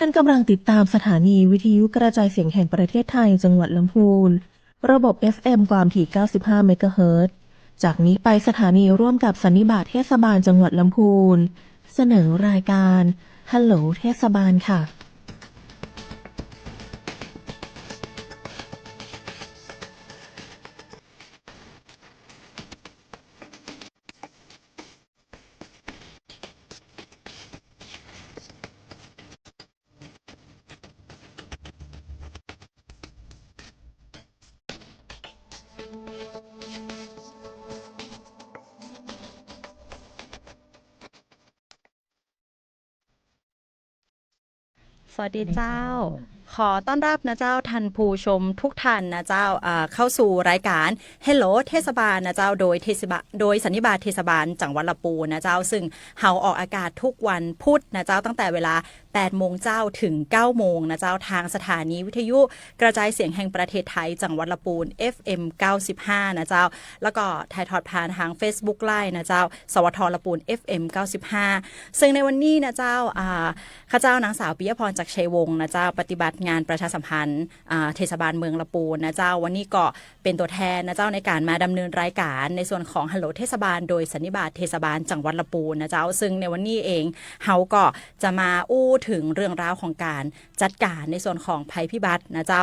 ท่านกำลังติดตามสถานีวิทยุกระจายเสียงแห่งประเทศไทยจังหวัดลำพูนระบบ FM ความถี่ 95 เมกะเฮิรตซ์จากนี้ไปสถานีร่วมกับสันนิบาตเทศบาลจังหวัดลำพูนเสนอรายการฮัลโหลเทศบาลค่ะสวัสดีเจ้า ขอต้อนรับนะเจ้าท่านผู้ชมทุกท่านนะเจ้าเข้าสู่รายการ Hello เทศบาลนะเจ้าโดยสันนิบาตเทศบาลจังหวัดลำพูนนะเจ้าซึ่งเฮาออกอากาศทุกวันพุธนะเจ้าตั้งแต่เวลา8โมงเจ้าถึง9โมงนะเจ้าทางสถานีวิทยุกระจายเสียงแห่งประเทศไทยจังหวัดลำพูน FM 95นะเจ้าแล้วก็ถ่ายทอดผ่านทาง Facebook Live นะเจ้าสวทลำพูน FM 95ซึ่งในวันนี้นะเจ้าข้าเจ้านางสาวปิยพรจากชัยวงศ์นะเจ้าปฏิบัติงานประชาสัมพันธ์เทศบาลเมืองลำพูนนะเจ้าวันนี้ก็เป็นตัวแทนนะเจ้าในการมาดำเนินรายการในส่วนของฮัลโหลเทศบาลโดยสันนิบาตเทศบาลจังหวัดลำพูนนะเจ้าซึ่งในวันนี้เองเฮาก็จะมาอู้ถึงเรื่องราวของการจัดการในส่วนของภัยพิบัตินะเจ้า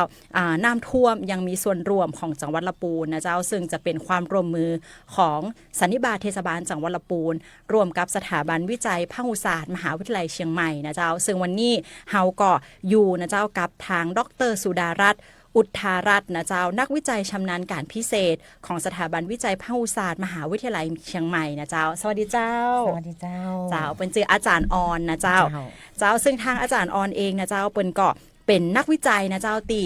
น้ำท่วมยังมีส่วนร่วมของจังหวัดลำพูนนะเจ้าซึ่งจะเป็นความร่วมมือของสันนิบาตเทศบาลจังหวัดลำพูนร่วมกับสถาบันวิจัยพหุศาสตร์มหาวิทยาลัยเชียงใหม่นะเจ้าซึ่งวันนี้เฮาก็อยู่นะเจ้ากับทางดร.สุดารัตน์อุทารัตน์นะเจ้านักวิจัยชำนาญการพิเศษของสถาบันวิจัยพหุศาสตร์มหาวิทยาลัยเชียงใหม่นะเจ้าสวัสดีเจ้าสวัสดีเจ้าเจ้าเป็นชื่ออาจารย์ออนนะเจ้าซึ่งทางอาจารย์ออนเองนะเจ้าเปิ้นก็เป็นนักวิจัยนะเจ้าตี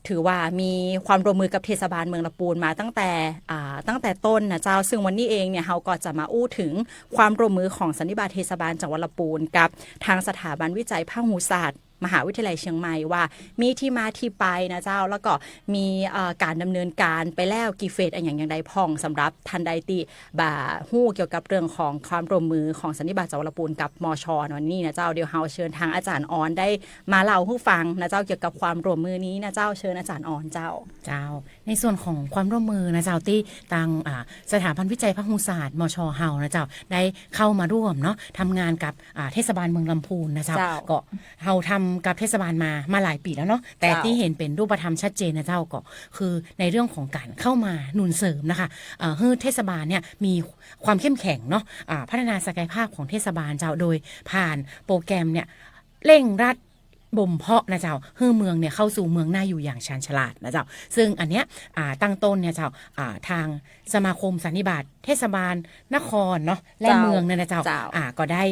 ถือว่ามีความร่วมมือกับเทศบาลเมืองลำพูนมาตั้งแต่ต้นนะเจ้าซึ่งวันนี้เองเนี่ยเฮาก็จะมาอู้ถึงความร่วมมือของสันนิบาตเทศบาลจังหวัดลำพูนกับทางสถาบันวิจัยพหุศาสตร์มหาวิทยาลัยเชียงใหม่ว่ามีที่มาที่ไปนะเจ้าแล้วก็มีการดำเนินการไปแล้วกี่เฟสอย่างใดพ่องสำหรับทันใดที่บ่าฮู้เกี่ยวกับเรื่องของความร่วมมือของสันนิบาตจังหวัดลำพูนกับมช.วันนี้นะเจ้าเดี๋ยวเฮาเชิญทางอาจารย์ออนได้มาเล่าให้ฟังนะเจ้าเกี่ยวกับความร่วมมือนี้นะเจ้าเชิญอาจารย์ออนเจ้าในส่วนของความร่วมมือนะเจ้าที่ทางสถาบันวิจัยพหุศาสตร์มช.เฮานะเจ้าได้เข้ามาร่วมเนาะทำงานกับเทศบาลเมืองลำพูนนะเจ้าก็เฮาทำกับเทศบาลมาหลายปีแล้วเนาะแต่ที่เห็นเป็นรูปธรรมชัดเจนนะเจ้าก็คือในเรื่องของการเข้ามาหนุนเสริมนะคะให้เทศบาลเนี่ยมีความเข้มแข็งเนาะพัฒนาศักยภาพของเทศบาลเจ้าโดยผ่านโปรแกรมเนี่ยเร่งรัดบ่มเพาะนะเจ้าให้เมืองเนี่ยเข้าสู่เมืองน่าอยู่อย่างชาญฉลาดนะเจ้าซึ่งอันเนี้ยตั้งต้นเนี่ยเจ้าทางสมาคมสันนิบาตเทศบาลนครเนาะและเมืองเนี่ยนะเจ้าก็ได้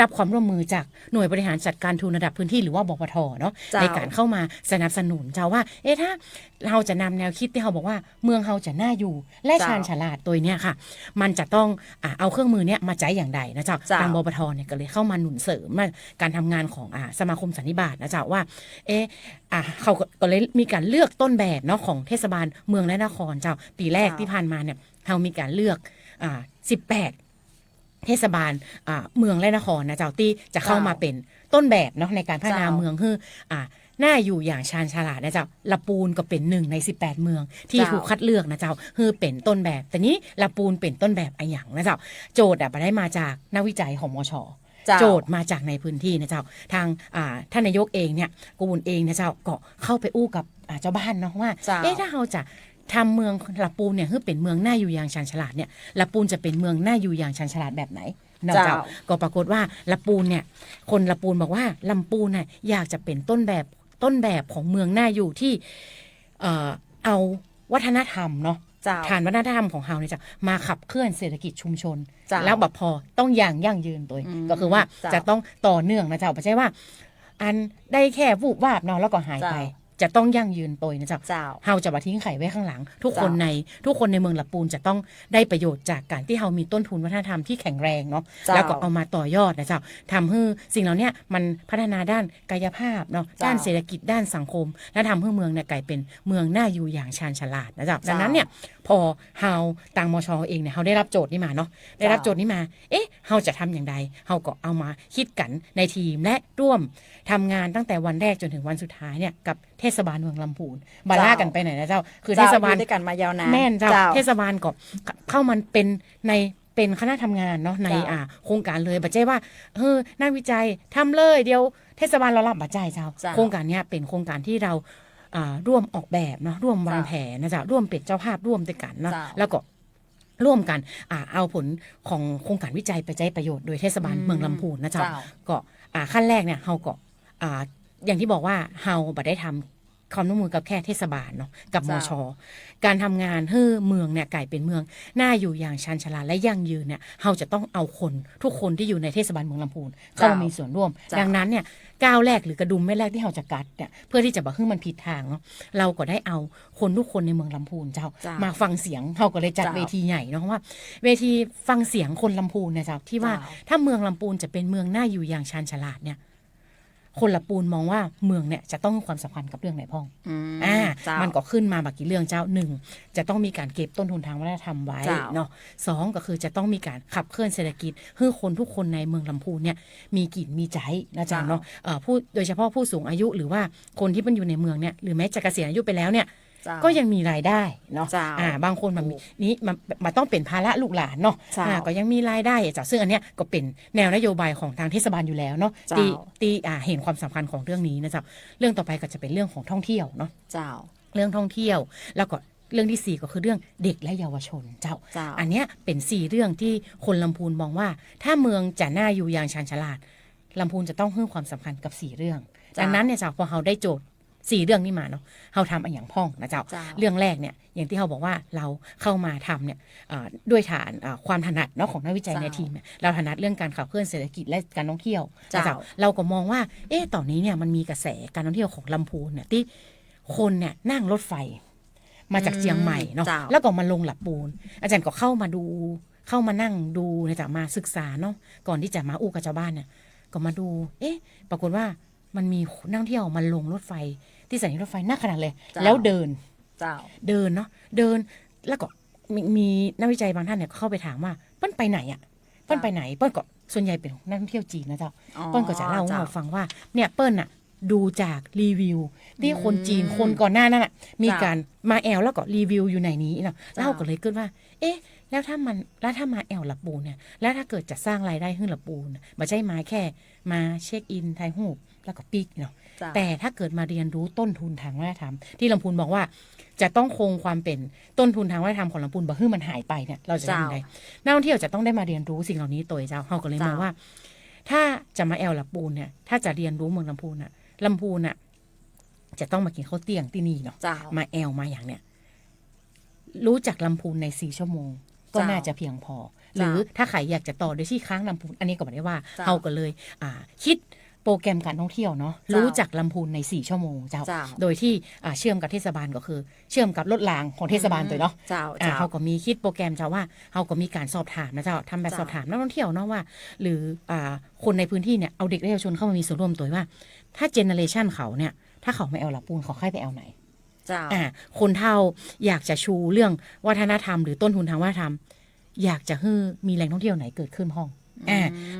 รับความร่วมมือจากหน่วยบริหารจัดการทุนระดับพื้นที่หรือว่าบพทเนาะในการเข้ามาสนับสนุนเจ้าว่าถ้าเราจะนำแนวคิดที่เขาบอกว่าเมืองเราจะน่าอยู่และชาญฉลาดตัวเนี้ยค่ะมันจะต้องเอาเครื่องมือเนี้ยมาใช้อย่างใดนะเจ้าทางบพทเนี่ยก็เลยเข้ามาหนุนเสริมการทำงานของสมาคมสันนิบาตนะเจ้าว่าเขาก็เลยมีการเลือกต้นแบบเนาะของเทศบาลเมืองและนครเจ้าปีแรกที่ผ่านมาเนี่ยเรามีการเลือก18เทศบาลเมืองและนครนะเจ้าที่จะเข้ามาเป็นต้นแบบเนาะในการพัฒนาเมืองคือน่าอยู่อย่างชาญฉลาดนะเจ้าละปูนก็เป็น1ใน18เมืองที่ถูกคัดเลือกนะเจ้าคือเป็นต้นแบบแต่นี้ละปูนเป็นต้นแบบอะไรอย่างนะเจ้าโจทย์ไปได้มาจากนักวิจัยของมช.โจทย์มาจากในพื้นที่นะเจ้าทางท่านนายกเองเนี่ยกูบุญเองนะเจ้าก็เข้าไปอู้กับเจ้าบ้านเนาะว่าถ้าเราจะทำเมืองละปูนเนี่ยคือเป็นเมืองน่าอยู่อย่างชาญฉลาดเนี่ยละปูนจะเป็นเมืองน่าอยู่อย่างชาญฉลาดแบบไหนเจ้าก็ปรากฏว่าละปูนเนี่ยคนละปูนบอกว่าลำปูนน่ะอยากจะเป็นต้นแบบของเมืองน่าอยู่ที่เอาวัฒนธรรมเนาะฐานวัฒนธรรมของเฮาเนี่ยจะมาขับเคลื่อนเศรษฐกิจชุมชนแล้วแบบพอต้องยั่งยืนตัวก็คือว่าจะต้องต่อเนื่องนะเจ้าไม่ใช่ว่าอันได้แค่วูบวาบเนาะแล้วก็หายไปจะต้องยั่งยืนตัวนะเจ้าเฮาจะมาทิ้งไข่ไว้ข้างหลังทุกคนในเมืองลำปูนจะต้องได้ประโยชน์จากการที่เฮามีต้นทุนวัฒนธรรมที่แข็งแรงเนาะแล้วก็เอามาต่อยอดนะเจ้าทำให้สิ่งเหล่านี้มันพัฒนาด้านกายภาพเนาะด้านเศรษฐกิจด้านสังคมและทำให้เมืองเนี่ยกลายเป็นเมืองน่าอยู่อย่างชาญฉลาดนะเจ้าดังนั้นเนี่ยพอเฮาต่างมช.เองเนี่ยเฮาได้รับโจทย์นี้มาเนาะได้รับโจทย์นี้มา เฮาจะทำอย่างไรเฮาก็เอามาคิดกันในทีมและร่วมทำงานตั้งแต่วันแรกจนถึงวันสุดท้ายเนี่ยกับเทศบาลเมืองลำพูนบาล่ากันไปไหนนะเจ้าคือเทศบาล อยู่ด้วยกันมายาวนาน แม่นเจ้า เจ้า เทศบาลก็เข้ามันเป็นคณะทำงานเนาะใน เจ้า โครงการเลยบัจเจ้ว่านักวิจัยทำเลยเดี๋ยวเทศบาลเรารับบัจเจ้เจ้า เจ้า โครงการเนี้ยเป็นโครงการที่เราร่วมออกแบบเนาะร่วมวางแผนนะเจ้าร่วมเป็นเจ้าภาพร่วมด้วยกันเนาะ เจ้า แล้วก็ร่วมกันเอาผลของโครงการวิจัยไปใช้ประโยชน์โดยเทศบาลเมืองลำพูนนะเจ้า เจ้า ก็ขั้นแรกเนี่ยเฮาก็อย่างที่บอกว่าเฮาบัได้ทำความร่วมมือกับแค่เทศบาลเนาะกับมช การทำงานให้เมืองเนี่ยกลายเป็นเมืองน่าอยู่อย่างชันฉลาดและยั่งยืนเนี่ยเราจะต้องเอาคนทุกคนที่อยู่ในเทศบาลเมืองลำพูนเข้ามามีส่วนร่วม เจ้า ดังนั้นเนี่ยก้าวแรกหรือกระดุมแม่แรกที่เราจะกัดเนี่ยเพื่อที่จะบอกให้มันผิดทางเนาะเราก็ได้เอาคนทุกคนในเมืองลำพูนเจ้า เจ้า มาฟังเสียงเราก็เลยจัด เจ้า เวทีใหญ่เนาะว่าเวทีฟังเสียงคนลำพูนเนี่ยเจ้าที่ว่า เจ้า ถ้าเมืองลำพูนจะเป็นเมืองน่าอยู่อย่างชันฉลาดเนี่ยคนลำพูนมองว่าเมืองเนี่ยจะต้องให้ความสำคัญกับเรื่องไหนพ้อง เจ้า มันก็ขึ้นมาบักกี่เรื่องเจ้าหนึ่งจะต้องมีการเก็บต้นทุนทางวัฒนธรรมไว้ เจ้า เนาะสองก็คือจะต้องมีการขับเคลื่อนเศรษฐกิจให้คนทุกคนในเมืองลำพูนเนี่ยมีกินมีใจนะเจ้าเนาะผู้โดยเฉพาะผู้สูงอายุหรือว่าคนที่มันอยู่ในเมืองเนี่ยหรือแม้จะเกษียณอายุไปแล้วเนี่ย เจ้า ก็ยังมีรายได้เนาะ เจ้า บางคนมันมีนี้มันต้องเป็นภาระลูกหลานเนาะ เจ้า ก็ยังมีรายได้เจ้าซึ่งอันเนี้ยก็เป็นแนวนโยบายของทางเทศบาลอยู่แล้วเนาะ เจ้า ที่เห็นความสำคัญของเรื่องนี้นะเจ้าเรื่องต่อไปก็จะเป็นเรื่องของท่องเที่ยวเนาะ เจ้า เรื่องท่องเที่ยวแล้วก็เรื่องที่ 4 ก็คือเรื่องเด็กและเยาวชนเจ้า เจ้า อันเนี้ยเป็น4เรื่องที่คนลำพูนมองว่า ถ้าเมืองจะน่าอยู่อย่างชาญฉลาดลำพูนจะต้องให้ความสำคัญกับ4เรื่อง เจ้า ดังนั้นเนี่ยเจ้าพอเราได้โจทย์4เรื่องนี้มาเนาะเราทำอันอย่างพ่องนะเจ้า เจ้า เรื่องแรกเนี่ยอย่างที่เราบอกว่าเราเข้ามาทำเนี่ยด้วยฐานความถนัดเนาะของนักวิจัย เจ้า ในทีมเนี่ยเราถนัดเรื่องการขับเคลื่อนเศรษฐกิจและการท่องเที่ยว เจ้า นะเราก็มองว่าตอนนี้เนี่ยมันมีกระแสการท่องเที่ยวของลำพูนเนี่ยที่คนเนี่ยนั่งรถไฟ มาจากเชียงใหม่เนาะ เจ้า แล้วก็มาลงหลับปูน อาจารย์ก็เข้ามาดูเข้ามานั่งดูนะจ๊ะมาศึกษาเนาะก่อนที่จะมาอู้กับชาวบ้านเนี่ยก็มาดูปรากฏว่ามันมีนักท่องเที่ยวมาลงรถไฟที่สถานีรถไฟหน้าขนาดเลย เจ้า แล้วเดิน เจ้า เดินเนาะเดินแล้วก็มีนักวิจัยบางท่านเนี่ยเข้าไปถามว่าเปิ้ลไปไหนอ่ะเปิ้ลไปไหนเปิ้ลก็ส่วนใหญ่เป็นนักท่องเที่ยวจีนนะเจ้า อ๋อ เปิ้ลก็จะเล่าให้ เจ้า เราฟังว่าเนี่ยเปิ้ลน่ะดูจากรีวิวที่คนจีนคนก่อนหน้านั้นน่ะมีการมาแอลแล้วก็รีวิวอยู่ในนี้เนาะเล่าก็เลยเกิดว่าแล้วถ้ามาแอลหลับปูนเนี่ยแล้วถ้าเกิดจะสร้างรายได้ให้หลับปูนไม่ใช่มาแค่มาเช็คอินถ่ายรูปแล้วก็ปิกเนาะ เจ้า แต่ถ้าเกิดมาเรียนรู้ต้นทุนทางวัฒนธรรมที่ลำพูนบอกว่าจะต้องคงความเป็นต้นทุนทางวัฒนธรรมของลำพูนบ่ให้มันหายไปเนี่ยเราจะทำยังไงนักท่องเที่ยวจะต้องได้มาเรียนรู้สิ่งเหล่านี้ตัวเจ้าเขาก็เลยมองว่า ถ้าจะมาแอลลำพูนเนี่ยถ้าจะเรียนรู้เมืองลำพูนน่ะลำพูนน่ะจะต้องมากินข้าวเตียงที่นี่เนาะ เจ้า มาแอลมาอย่างเนี้ยรู้จักลำพูนใน4 ชั่วโมง ก็ เจ้า น่าจะเพียงพอ หรือถ้าใครอยากจะต่อโดยที่ค้างลำพูนอันนี้ก็บอกได้ว่า เจ้า เขาก็เลยคิดโปรแกรมการท่องเที่ยวเนาะ เจ้ารู้ รู้จักลำพูนใน4 ชั่วโมงเจ้า เจ้า โดยที่เชื่อมกับเทศบาลก็คือ เชื่อมกับรถรางของเทศบาลตัวเนาะ เจ้าเจ้า เขาก็มีคิดโปรแกรมเจ้าว่าเขาก็มีการสอบถามนะเจ้าทำแบบ เจ้า สอบถามนักท่องเที่ยวเนาะว่า หรือคนในพื้นที่เนี่ยเอาเด็กและเยาวชนเข้ามามีส่วนร่วมตัวว่า ถ้าเจเนอเรชันเขาเนี่ยถ้าเขาไม่เอาลำพูนเขาค่อยไปเอาไหน เจ้า คนเฒ่าอยากจะชูเรื่องวัฒนธรรมหรือต้นทุนทางวัฒนธรรม อยากจะให้มีแหล่งท่องเที่ยวไหนเกิดขึ้นห้อง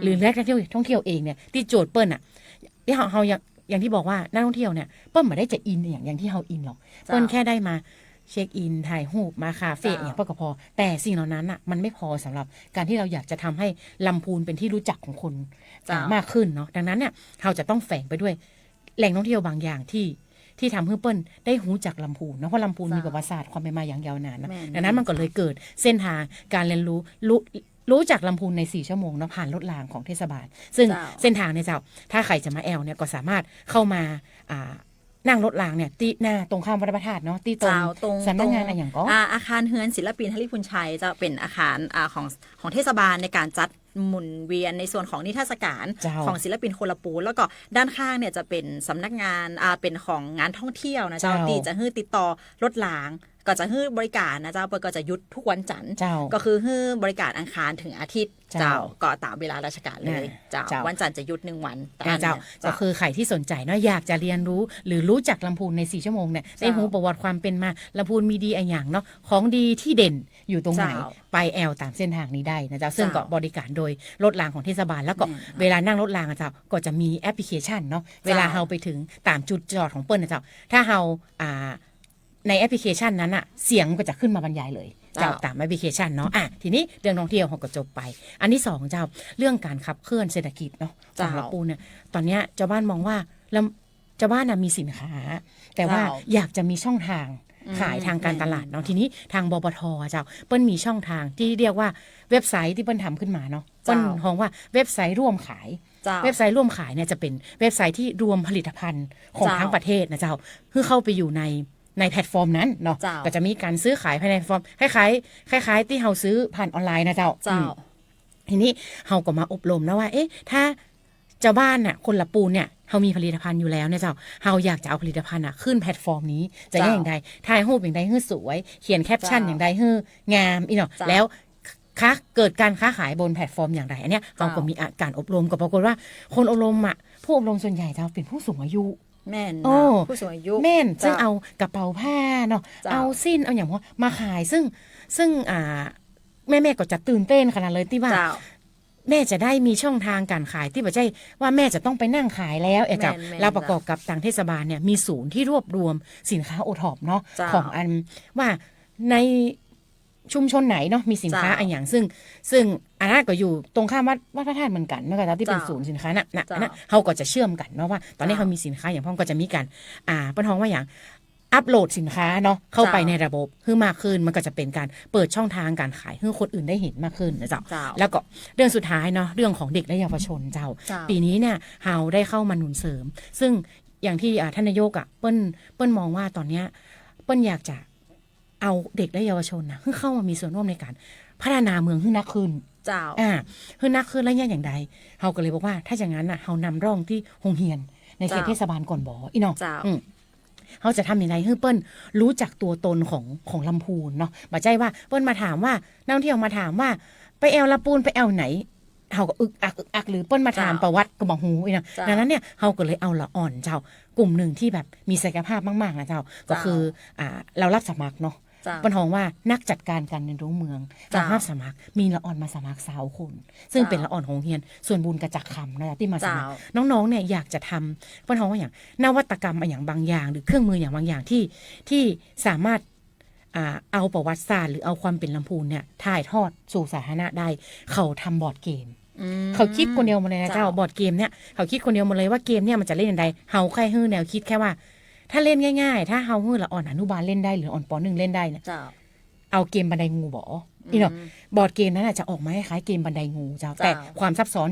หรือแหล่งท่องเที่ยวเองเนี่ยที่โจทย์เปิ้ลที่เขาอย่างที่บอกว่านักท่องเที่ยวเนี่ยเปิ้ลไม่ได้จะอินอย่างที่เขาอินหรอกเปิ้ลแค่ได้มาเช็คอินถ่ายรูปมาคาเฟ่อย่างเปิ้ลก็พอแต่สิ่งเหล่านั้นมันไม่พอสำหรับการที่เราอยากจะทำให้ลำพูนเป็นที่รู้จักของคนมากขึ้นเนาะดังนั้นเนี่ยเราจะต้องแฝงไปด้วยแหล่งท่องเที่ยวบางอย่างที่ทำให้เปิ้ลได้หูจักลำพูนนะเพราะลำพูนมีประวัติศาสตร์ความเป็นมาอย่างยาวนานนะดังนั้นมันก็เลยเกิดเส้นทางการเรียนรู้จักลำพูนใน4 ชั่วโมงเนาะผ่านรถรางของเทศบาลซึ่งเส้นทางเนี่ยเจ้าถ้าใครจะมาแอลเนี่ยก็สามารถเข้ามานั่งรถรางเนี่ยตีหน้าตรงข้ามวัดพระธาตุเนาะตีตรงสำนักงานอะไรอย่างก็อาคารเฮือนศิลปินฮาริพุนชัยจะเป็นอาคารของเทศบาลในการจัดหมุนเวียนในส่วนของนิทรรศการของศิลปินคนละปูนแล้วก็ด้านข้างเนี่ยจะเป็นสำนักงานเป็นของงานท่องเที่ยวนะเจ้าตีจะติดต่อรถรางก็จะให้บริการนะเจ้าเปิดก็จะหยุดทุกวันจันทร์ก็คือให้บริการอังคารถึงอาทิตย์เจ้าก็ตามเวลาราชการเลยเจ้าวันจันทร์จะหยุด1 วันเจ้าก็คือใครที่สนใจเนาะอยากจะเรียนรู้หรือรู้จักลำพูนใน4 ชั่วโมงเนี่ยได้รู้ประวัติความเป็นมาลำพูนมีดีอะไรอย่างเนาะของดีที่เด่น อยู่ตรงไหน เจ้า ไปแอลตามเส้นทางนี้ได้นะเจ้าซึ่งก็ เจ้า บริการโดยรถรางของเทศบาลแล้วก็ แม่น เวลานั่งรถรางอะเจ้าก็จะมีแอปพลิเคชันเนาะเวลาเราไปถึงตามจุดจอดของเปิ้ลนะเจ้าถ้าเราในแอปพลิเคชันนั้นอะเสียงก็จะขึ้นมาบรรยายเลยเจ้าตามแอปพลิเคชันเนาะทีนี้เรื่องท่องเที่ยวเขาก็จบไปอันที่สองเจ้าเรื่องการขับเคลื่อนเศรษฐกิจเนาะของลำพูนเนี่ยตอนเนี้ยเจ้าบ้านมองว่าแล้วเจ้าบ้านน่ะมีสินค้า แต่ว่าอยากจะมีช่องทางขายทางการตลาดเนาะทีนี้ทางบปทเจ้าเปิ้ลมีช่องทางที่เรียกว่าเว็บไซต์ที่เปิ้ลทำขึ้นมาเนาะเปิ้ลมองว่าเว็บไซต์ร่วมขาย เจ้า เว็บไซต์ร่วมขายเนี่ยจะเป็นเว็บไซต์ที่รวมผลิตภัณฑ์ของ เจ้า ทั้งประเทศนะเจ้าคือเข้าไปอยู่ในแพลตฟอร์มนั้นเนาะ เจ้า ก็จะมีการซื้อขายภายในแพลตฟอร์มคล้ายๆที่เราซื้อผ่านออนไลน์นะเจ้า เจ้า ทีนี้เราก็มาอบรมนะว่าเอ๊ะถ้าเจ้าบ้านน่ะคนละปูนเนี่ยเรามีผลิตภัณฑ์อยู่แล้วเนี่ยเจ้าเราอยากจะเอาผลิตภัณฑ์น่ะขึ้นแพลตฟอร์มนี้จะได้อย่างใดถ่ายรูปอย่างใดให้สวยเขียนแคปชั่นอย่างใดให้งามอีเนาะ เจ้า แล้วเกิดการค้าขายบนแพลตฟอร์มอย่างไรอันเนี้ยเราก็มีการอบรมก็ปรากฏว่าคนอบรมอ่ะผู้อบรมส่วนใหญ่จะเป็นผู้สูงอายุ แม่น โอ้ นะผู้สูงอายุ แม่นซึ่ง เจ้า เอากระเป๋าผ้าเนาะ เจ้า เอาสิ้นเอาอย่างว่ามาขายซึ่งแม่ก็จะตื่นเต้นขนาดเลยที่ว่า เจ้า แม่จะได้มีช่องทางการขายที่ไม่ใช่ว่าแม่จะต้องไปนั่งขายแล้วเจ้า แม่น เราประกอบกับทางเทศบาลเนี่ยมีศูนย์ที่รวบรวมสินค้าโอท็อปเนาะ เจ้า ของอันว่าในชุมชนไหนเนาะมีสินค้า เจ้า อันอย่างซึ่งอันนั้นก็อยู่ตรงข้ามวัดพระธาตุเหมือนกันเมื่อกี้ที่เป็น เจ้า ศูนย์สินค้าน่ะ เจ้า เขาก็จะเชื่อมกันเนาะว่าตอนนี้ เจ้า เขามีสินค้าอย่างพ่อก็จะมีการป้าท้องว่าอย่างอัปโหลดสินค้าเนาะเข้าไป เจ้า ในระบบเพื่อมากขึ้นมันก็จะเป็นการเปิดช่องทางการขายให้คนอื่นได้เห็นมากขึ้นนะเจ้า เจ้า แล้วก็เรื่องสุดท้ายเนาะเรื่องของเด็กและเยาวชนเจ้า เจ้า ปีนี้เนี่ยเราได้เข้ามาหนุนเสริม ซึ่งอย่างที่ท่านนายกเปิ้ลมองว่าตอนเนี้ยเปิ้ลอยากจะเอาเด็กและเยาวชนนะเข้ามามีส่วนร่วมในการพัฒนาเมืองให้นักขึ้น เจ้า ให้นักขึ้นแล้วเนี่ยอย่างใดเราก็เลยบอกว่าถ้าอย่างนั้นเรานำร่องที่โรงเรียนในเขต เจ้า เทศบาลก่อนบ่อีน้อง เจ้า เขาจะทำอย่างไรให้เปิ้ลรู้จักตัวตนของลำพูนเนาะบ่ใจว่าเปิ้ลมาถามว่านักท่องเที่ยวมาถามว่าไปแอลลำพูนไปแอลไหนเขาก็อึกอักหรือเปิ้ลมาถาม เจ้า ประวัติก็บอกหูอีเนาะ เจ้า ดังนั้นเนี่ยเขาก็เลยเอาละอ่อนเจ้ากลุ่มหนึ่งที่แบบมีศักยภาพมากๆนะเจ้าก็คือเรารับสมัครเนาะ เจ้า ปัญหาว่านักจัดการการเรียนรู้เมือง เจ้า สามารถสมัครมีละอ่อนมาสมัคร20 คน ซึ่ง เจ้า เป็นละอ่อนของเฮียนส่วนบุญกระจักคำนะที่มาสมัคร เจ้า น้องๆเนี่ยอยากจะทำปัญหาว่าอย่างนวัตกรรมอย่างบางอย่าง หรือเครื่องมืออย่างบางอย่างที่สามารถเอาประวัติศาสตร์หรือเอาความเป็นลำพูนเนี่ยถ่ายทอดสู่สาธารณะได้เขาทำบอร์ดเกม เขาคิดคนเดียวมาเลยนะเจ้าบอร์ดเกมเนี่ยเขาคิดคนเดียวมาเลยว่าเกมเนี่ยมันจะเล่นยังไงเฮาแค่ฮื้อแนวคิดแค่ว่า ถ้าเล่นง่ายๆ ถ้าเฮาฮื้อละอ่อนอนุบาลเล่นได้หรืออ่อนป .1 เล่นได้เนี่ย เจ้า เอาเกมบันไดงูบ่อีเนาะบอร์ดเกมนั้นนะจะออกมาคล้ายๆเกมบันไดงูเจ้า เจ้า แต่ความซับซ้อน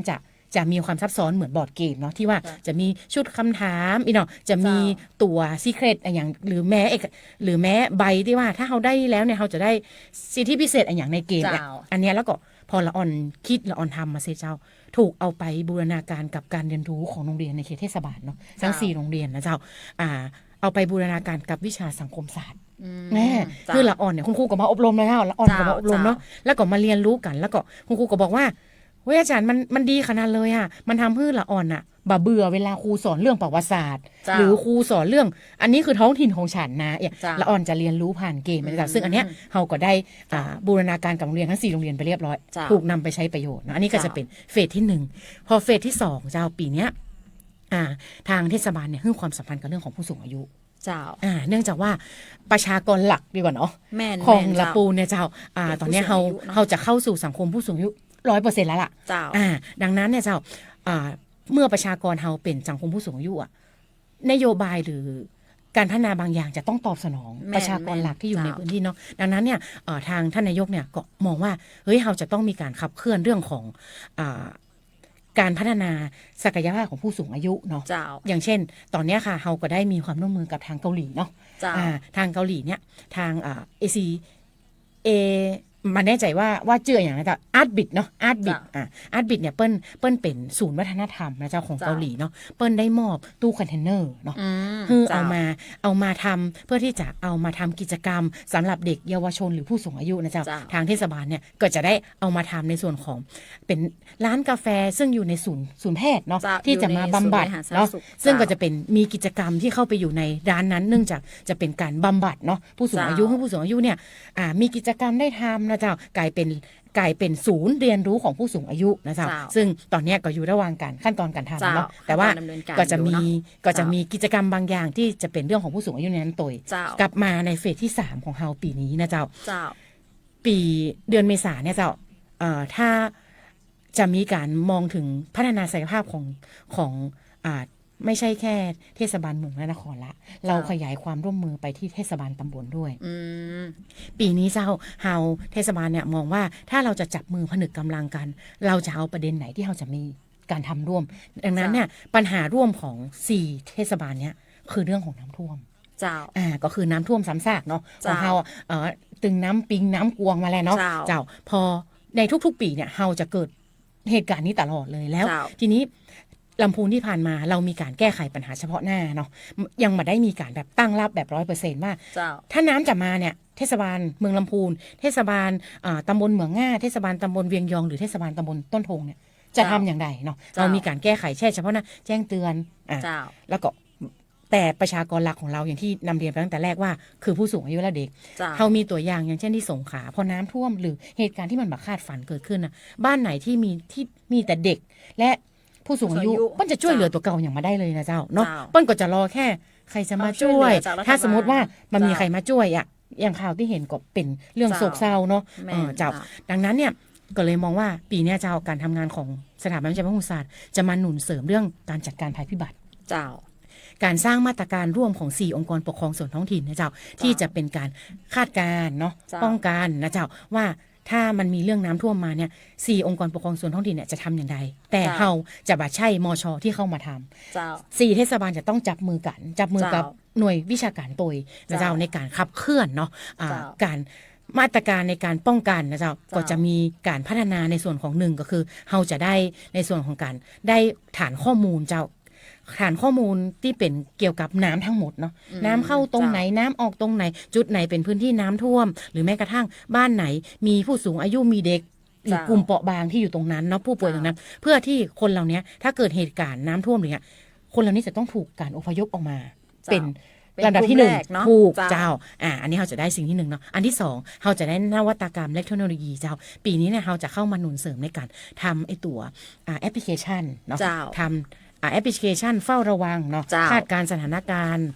จะมีความซับซ้อนเหมือนบอร์ดเกมเนาะที่ว่า เจ้า จะมีชุดคำถามอีเนาะจะมีตัวซีเครตอย่างหรือแม้ใบที่ว่าถ้าเขาได้แล้วเนี่ยเขาจะได้สิทธิพิเศษอย่างในเกมเนี่ย เจ้า อันเนี้ยแล้วก็พอละอ่อนคิดละอ่อนทำมาเสร็จเจ้า ถูกเอาไปบูรณาการกับการเรียนรู้ของโรงเรียนในเขตเทศบาลเนาะทั้ง เจ้า 4 โรงเรียนนะเจ้าเอาไปบูรณาการกับวิชาสังคมศาสตร์ ม แม่ เจ้า คือละอ่อนเนี่ยคุณครูก็มาอบรมเลยค่ะละอ่อนก็มาอบรมเนาะ เจ้า แล้วก็มาเรียนรู้กัน แล้วก็คุณครูก็บอกว่าเว้ยอาจารย์มันดีขนาดเลยอ่ะมันทำให้ละอ่อนอ่ะบ่เบื่อเวลาครูสอนเรื่องประวัติศาสตร์ เจ้า หรือครูสอนเรื่อง อันนี้คือท้องถิ่นของฉันนะ เจ้า ละอ่อนจะเรียนรู้ผ่านเกมนะจ๊ะซึ่งอันเนี้ยเราก็ได้บูรณาการกับโรงเรียนทั้ง4 โรงเรียนไปเรียบร้อย เจ้า ถูกนำไปใช้ประโยชน์นะอันนี้ก็จะเป็นเฟสที่ 1พอเฟสที่2เจ้าปีเนี้ยทางเทศบาลเนี่ยให้ความสำคัญกับเรื่องของผู้สูงอายุ เจ้า เนื่องจากว่าประชากรหลักดีกว่าเนาะ แม่น ของ แม่น ละ เจ้า ปูเนี่ยเจ้าตอนเนี้ย ผู้สูงอายุเนอะ เราจะเข้าสู่สังคมผู้สูงอายุ100%แล้วล่ะ เจ้า ดังนั้นเนี่ยเจ้าเมื่อประชากรเราเป็นสังคมผู้สูงอายุนโยบายหรือการพัฒนาบางอย่างจะต้องตอบสนอง แม่น ประชากรหลักที่อยู่ใน เจ้า พื้นที่เนาะดังนั้นเนี่ยทางท่านนายกเนี่ยก็มองว่าเฮ้ยเราจะต้องมีการขับเคลื่อนเรื่องของการพัฒนาศักยภาพของผู้สูงอายุเนาะ เจ้า อย่างเช่น ตอนเนี้ยค่ะเราก็ได้มีความร่วมมือกับทางเกาหลีเนาะ เจ้า ทางเกาหลีเนี่ยทางAC เอ มาแน่ใจว่าเจออย่างนะจ๊ะอาร์ตบิดเนาะอาร์ตบิดอาร์ตบิดเนี่ยเปิ้ลเป็นศูนย์วัฒนธรรมนะเจ้าของเกาหลีเนาะเปิ้ลได้มอบตู้คอนเทนเนอร์เนาะคือเอามาทำเพื่อที่จะเอามาทำกิจกรรมสำหรับเด็กเยาวชนหรือผู้สูงอายุนะเจ้าทางเทศบาลเนี่ยก็จะได้เอามาทำในส่วนของเป็นร้านกาแฟซึ่งอยู่ในศูนย์แพทย์เนาะที่จะมาบำบัดเนาะซึ่งก็จะเป็นมีกิจกรรมที่เข้าไปอยู่ในร้านนั้นเนื่องจากจะเป็นการบำบัดเนาะผู้สูงอายุผู้สูงอายุเนี่ยมีกิจกรรมได้ทำนะเจ้ากลายเป็นศูนย์เรียนรู้ของผู้สูงอายุนะเจ้าซึ่งตอนนี้ก็อยู่ระหว่างการขั้นตอนการทำเนาะแต่ว่าก็จะมีกิจกรรมบางอย่างที่จะเป็นเรื่องของผู้สูงอายุในนั้นตัวกลับมาในเฟสที่3ของเฮาปีนี้นะเจ้าปีเดือนเมษาเนี่ยเจ้าถ้าจะมีการมองถึงพัฒนาศักยภาพของไม่ใช่แค่เทศบาลเมืองและนครละเราขยายความร่วมมือไปที่เทศบาลตำบลด้วยปีนี้เจ้าเฮาเทศบาลเนี่ยมองว่าถ้าเราจะจับมือผนึกกำลังกันเราจะเอาประเด็นไหนที่เราจะมีการทำร่วมดังนั้นเนี่ยปัญหาร่วมของ4เทศบาลเนี่ยคือเรื่องของน้ำท่วมเจ้าก็คือน้ำท่วมซ้ำซากเนาะของเฮาตึงน้ำปิงน้ำกวงมาแล้วเนาะเจ้าพอในทุกๆปีเนี่ยเฮาจะเกิดเหตุการณ์นี้ตลอดเลยแล้วทีนี้ลำพูนที่ผ่านมาเรามีการแก้ไขปัญหาเฉพาะหน้าเนาะยังมาได้มีการแบบตั้งรับแบบ 100% ว่าถ้าน้ำจะมาเนี่ยเทศบาลเมืองลำพูนเทศบาลตำบลเหมืองง่าเทศบาลตำบลเวียงยองหรือเทศบาลตำบลต้นทงเนี่ยจะทำอย่างไรเนาะเรามีการแก้ไขแค่เฉพาะหน้าแจ้งเตือนแล้วก็แต่ประชากรหลักของเราอย่างที่นำเรียนไปตั้งแต่แรกว่าคือผู้สูงอายุและเด็กเขามีตัวอย่างอย่างเช่นที่สงขลาพอน้ำท่วมหรือเหตุการณ์ที่มันบักคาดฝันเกิดขึ้นนะบ้านไหนที่มีแต่เด็กและผู้สูงอายุเปิ้ลจะช่วยเหลือตัวเก่าอย่างมาได้เลยนะเจ้าเนาะเปิ้ลก็จะรอแค่ใครจะมาช่วยถ้าสมมติว่ามันมีใครมาช่วยอย่างข่าวที่เห็นก็เป็นเรื่องโศกเศร้าเนาะเจ้าดังนั้นเนี่ยก็เลยมองว่าปีนี้เจ้าการทำงานของสถาบันวิจัยพหุศาสตร์จะมาหนุนเสริมเรื่องการจัดการภัยพิบัติเจ้าการสร้างมาตรการร่วมของ4องค์กรปกครองส่วนท้องถิ่นนะเจ้าที่จะเป็นการคาดการณ์เนาะป้องกันนะเจ้าว่าถ้ามันมีเรื่องน้ำท่วมมาเนี่ย4องค์กรปกครองส่วนท้องถิ่นเนี่ยจะทำอย่างไรแต่เฮาจะบัดใช่มช.ที่เข้ามาทำ4เทศบาลจะต้องจับมือกับหน่วยวิชาการตัวนะเจ้าในการขับเคลื่อนเนาะการมาตรการในการป้องกันนะเจ้าก็จะมีการพัฒนาในส่วนของ1ก็คือเฮาจะได้ในส่วนของการได้ฐานข้อมูลเจ้าฐานข้อมูลที่เป็นเกี่ยวกับน้ำทั้งหมดเนาะน้ำเข้าตรงไหนน้ำออกตรงไหนจุดไหนเป็นพื้นที่น้ำท่วมหรือแม้กระทั่งบ้านไหนมีผู้สูงอายุมีเด็กหรือกลุ่มเปราะบางที่อยู่ตรงนั้นเนาะผู้ป่วยตรงนั้นเพื่อที่คนเหล่านี้ถ้าเกิดเหตุการณ์น้ำท่วมเนี่ยคนเหล่านี้จะต้องถูกการอพยพออกมาเป็นลำดับที่1ถูกเจ้าอันนี้เราจะได้สิ่งที่1เนาะอันที่2เราจะได้นวัตกรรมและเทคโนโลยีเจ้าปีนี้เนี่ยเราจะเข้ามาหนุนเสริมในการทำไอตัวแอปพลิเคชันเนาะทำแอปพลิเคชันเฝ้าระวังเนาะคาดการสถานการณ์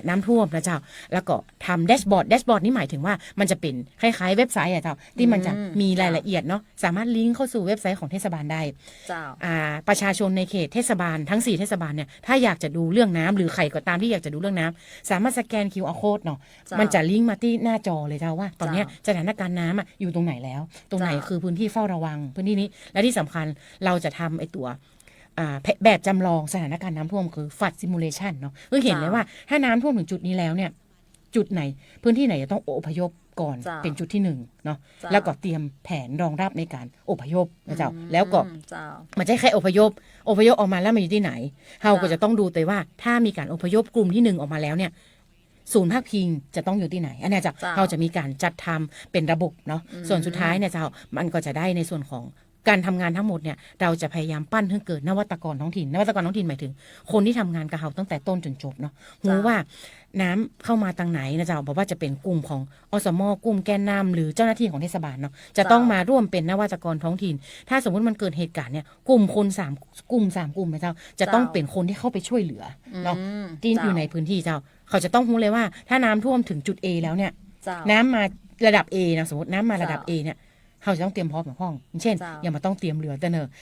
น้ำท่วมนะเจ้าแล้วก็ทำแดชบอร์ดนี่หมายถึงว่ามันจะเป็นคล้ายๆเว็บไซต์เจ้าที่มันจะมีรายละเอียดเนาะสามารถลิงก์เข้าสู่เว็บไซต์ของเทศบาลได้ประชาชนในเขตเทศบาลทั้ง4เทศบาลเนี่ยถ้าอยากจะดูเรื่องน้ำหรือใครก็ตามที่อยากจะดูเรื่องน้ำสามารถสแกน QR Code เนาะมันจะลิงก์มาที่หน้าจอเลยเจ้าว่าตอนนี้สถานการณ์น้ำอยู่ตรงไหนแล้วตรงไหนคือพื้นที่เฝ้าระวังพื้นที่นี้และที่สำคัญเราจะทำไอตัวแบบจำลองสถานการณ์น้ำท่วมคือฟัดซิมูเลชันเนาะคือเห็นเลยว่าถ้าน้ำท่วมถึงจุดนี้แล้วเนี่ยจุดไหนพื้นที่ไหนจะต้องอพยพก่อนเป็นจุดที่1เนาะแล้วก็เตรียมแผนรองรับในการอพยพนะเจ้าแล้วก็มันจะแค่อพยพออกมาแล้วมันอยู่ที่ไหนเราก็จะต้องดูแต่ว่าถ้ามีการอพยพกลุ่มที่1ออกมาแล้วเนี่ยศูนย์พักพิงจะต้องอยู่ที่ไหนอันนี้เราจะมีการจัดทำเป็นระบบเนาะส่วนสุดท้ายเนี่ยเจ้ามันก็จะได้ในส่วนของการทำงานทั้งหมดเนี่ยเราจะพยายามปั้นให้เกิดนวัตกรท้องถิ่นหมายถึงคนที่ทำงานกับเราตั้งแต่ต้นจนจบเนาะรู้ว่าน้ำเข้ามาทางไหนนะเจ้าบอกว่าจะเป็นกลุ่มของอสม.กลุ่มแกนนำหรือเจ้าหน้าที่ของเทศบาลเนาะจะต้องมาร่วมเป็นนวัตกรท้องถิ่นถ้าสมมติมันเกิดเหตุการณ์เนี่ยกลุ่มคน3กลุ่มนะเจ้าจะต้องเป็นคนที่เข้าไปช่วยเหลือเนาะที่อยู่ในพื้นที่เจ้าเขาจะต้องรู้เลยว่าถ้าน้ำท่วมถึงจุด A แล้วเนี่ยน้ำมาระดับ A นะสมมติน้ำมาระดับ A เนี่ยเขาจะต้องเตรียมพร้อมของห้องเช่นอย่ามาต้องเตรียมเรือ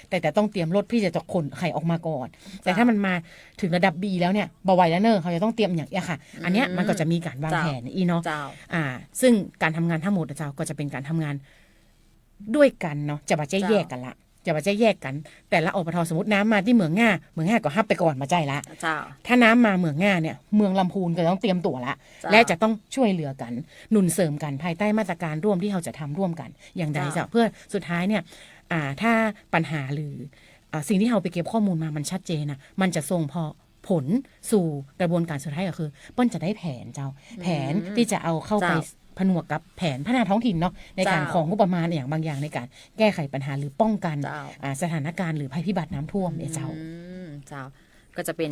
แต่ต้องเตรียมรถพี่จะขนไข่ออกมาก่อนแต่ถ้ามันมาถึงระดับ B แล้วเนี่ยบ่ไหวแล้วเขาจะต้องเตรียมอย่างนี้ค่ะอันเนี้ยมันก็จะมีการวางแผนเนาะซึ่งการทำงานทั้งหมดเจ้าก็จะเป็นการทำงานด้วยกันเนาะจะมาแยกกันละ จะแยกกันแต่ละอบทสมมติน้ำมาที่เมืองง่าก็ฮับไปก่อนมาใจละ เจ้า ถ้าน้ำมาเมืองง่าเนี่ยเมืองลำพูนก็ต้องเตรียมตัวละ จ้ะ และจะต้องช่วยเหลือกันหนุนเสริมกันภายใต้มาตรการร่วมที่เราจะทำร่วมกันอย่างใด จ้ะ จะเพื่อสุดท้ายเนี่ยถ้าปัญหาหรือสิ่งที่เราไปเก็บข้อมูลมามันชัดเจนนะมันจะส่งผลสู่กระบวนการสุดท้ายก็คือเปิ้ลจะได้แผนแผนที่จะเอาเข้าไปผนวกกับแผนพัฒนาท้องถิ่นเนาะในการของงบประมาณอย่างบางอย่างในการแก้ไขปัญหาหรือป้องกัน เจ้า สถานการณ์หรือภัยพิบัติน้ำท่วมเนี่ยเจ้า เจ้าก็จะเป็น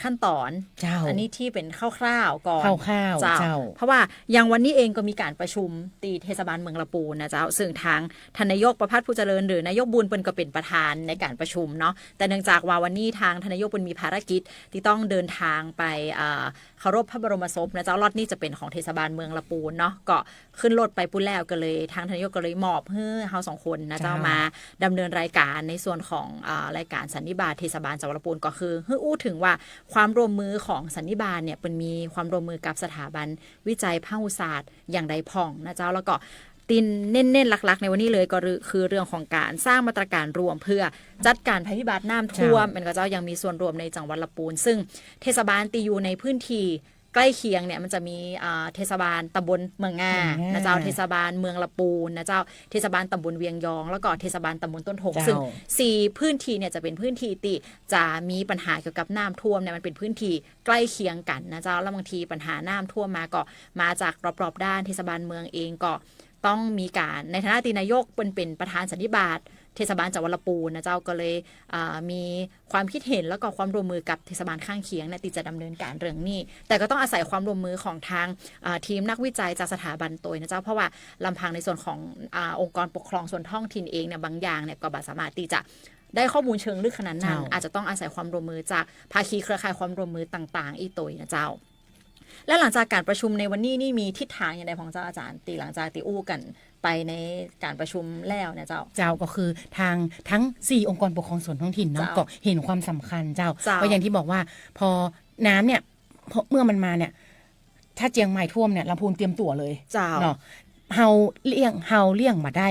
ขั้นตอน เจ้า อันนี้ที่เป็นคร่าวๆก่อน คร่าวๆเจ้า เพราะว่าอย่างวันนี้เองก็มีการประชุมตีเทศบาลเมืองละปูนนะเจ้าซึ่งทางทานนายกประภัสผู้เจริญหรือนายกบุญเปิ้นก็เป็นประธานในการประชุมเนาะแต่เนื่องจากว่าวันนี้ทางทานนายกเปิ้นมีภารกิจที่ต้องเดินทางไปเคารพพระบรมศพนะเจ้ารอดนี้จะเป็นของเทศบาลเมืองละปูนเนาะก็ขึ้นรถไปปุ้นแล้วก็เลยทางทานนายกก็เลยมอบให้เฮา2คนนะเจ้ามาดำเนินรายการในส่วนของรายการสันนิบาตเทศบาลจังหวัดละปูนก็คือให้อู้ถึงว่าความร่วมมือของสันนิบาตเนี่ยเป็นมีความร่วมมือกับสถาบันวิจัยพหุศาสตร์อย่างใดพ่องนะเจ้าแล้วก็ตินเน้นๆหลักๆในวันนี้เลยก็คือเรื่องของการสร้างมาตรการรวมเพื่อจัดการภัยพิบัติน้ำท่วมมันก็เจ้ายังมีส่วนรวมในจังหวัดละปูนซึ่งเทศบาลตีอยู่ในพื้นที่ใกล้เคียงเนี่ยมันจะมีเทศบาลตำบลเมืองง่านะเจ้าเทศบาลเมืองละปูนนะเจ้าเทศบาลตำบลเวียงยองแล้วก็เทศบาลตำบลต้นหกซึ่ง4พื้นที่เนี่ยจะเป็นพื้นที่ที่จะมีปัญหาเกี่ยวกับน้ำท่วมเนี่ยมันเป็นพื้นที่ใกล้เคียงกันนะเจ้าแล้วบางทีปัญหาน้ำท่วมมาก็มาจากรอบๆด้านเทศบาลเมืองเองก็ต้องมีการในฐานะตีนายกเป็นประธานสันนิบาตเทศบาลจังหวัดละปูนนะเจ้าก็เลยมีความคิดเห็นแล้วก็ความร่วมมือกับเทศบาลข้างเคียงเนี่ยที่จะดำเนินการเรื่องนี้แต่ก็ต้องอาศัยความร่วมมือของทางทีมนักวิจัยจากสถาบันตัวนะเจ้าเพราะว่าลำพังในส่วนขององค์กรปกครองส่วนท้องถิ่นเองเนี่ยบางอย่างเนี่ยก็บ่สามารถที่จะได้ข้อมูลเชิงลึกขนาดนั้นอาจจะต้องอาศัยความร่วมมือจากภาคีเครือข่ายความร่วมมือต่างๆอีตัวนะเจ้าและหลังจากการประชุมในวันนี้นี่มีทิศทางอย่างไรของเจ้าอาจารย์ตีหลังจากตีอู้กันไปในการประชุมแล้วเนี่ยเจ้าก็คือทางทั้ง4องค์กรปกครองส่วนท้องถิ่นเนาะก็เห็นความสำคัญเจ้าก็อย่างที่บอกว่าพอน้ำเนี่ยเมื่อมันมาเนี่ยถ้าเจียงใหม่ท่วมเนี่ยลำพูนเตรียมตัวเลยเนาะเฮาเลี่ยงมาได้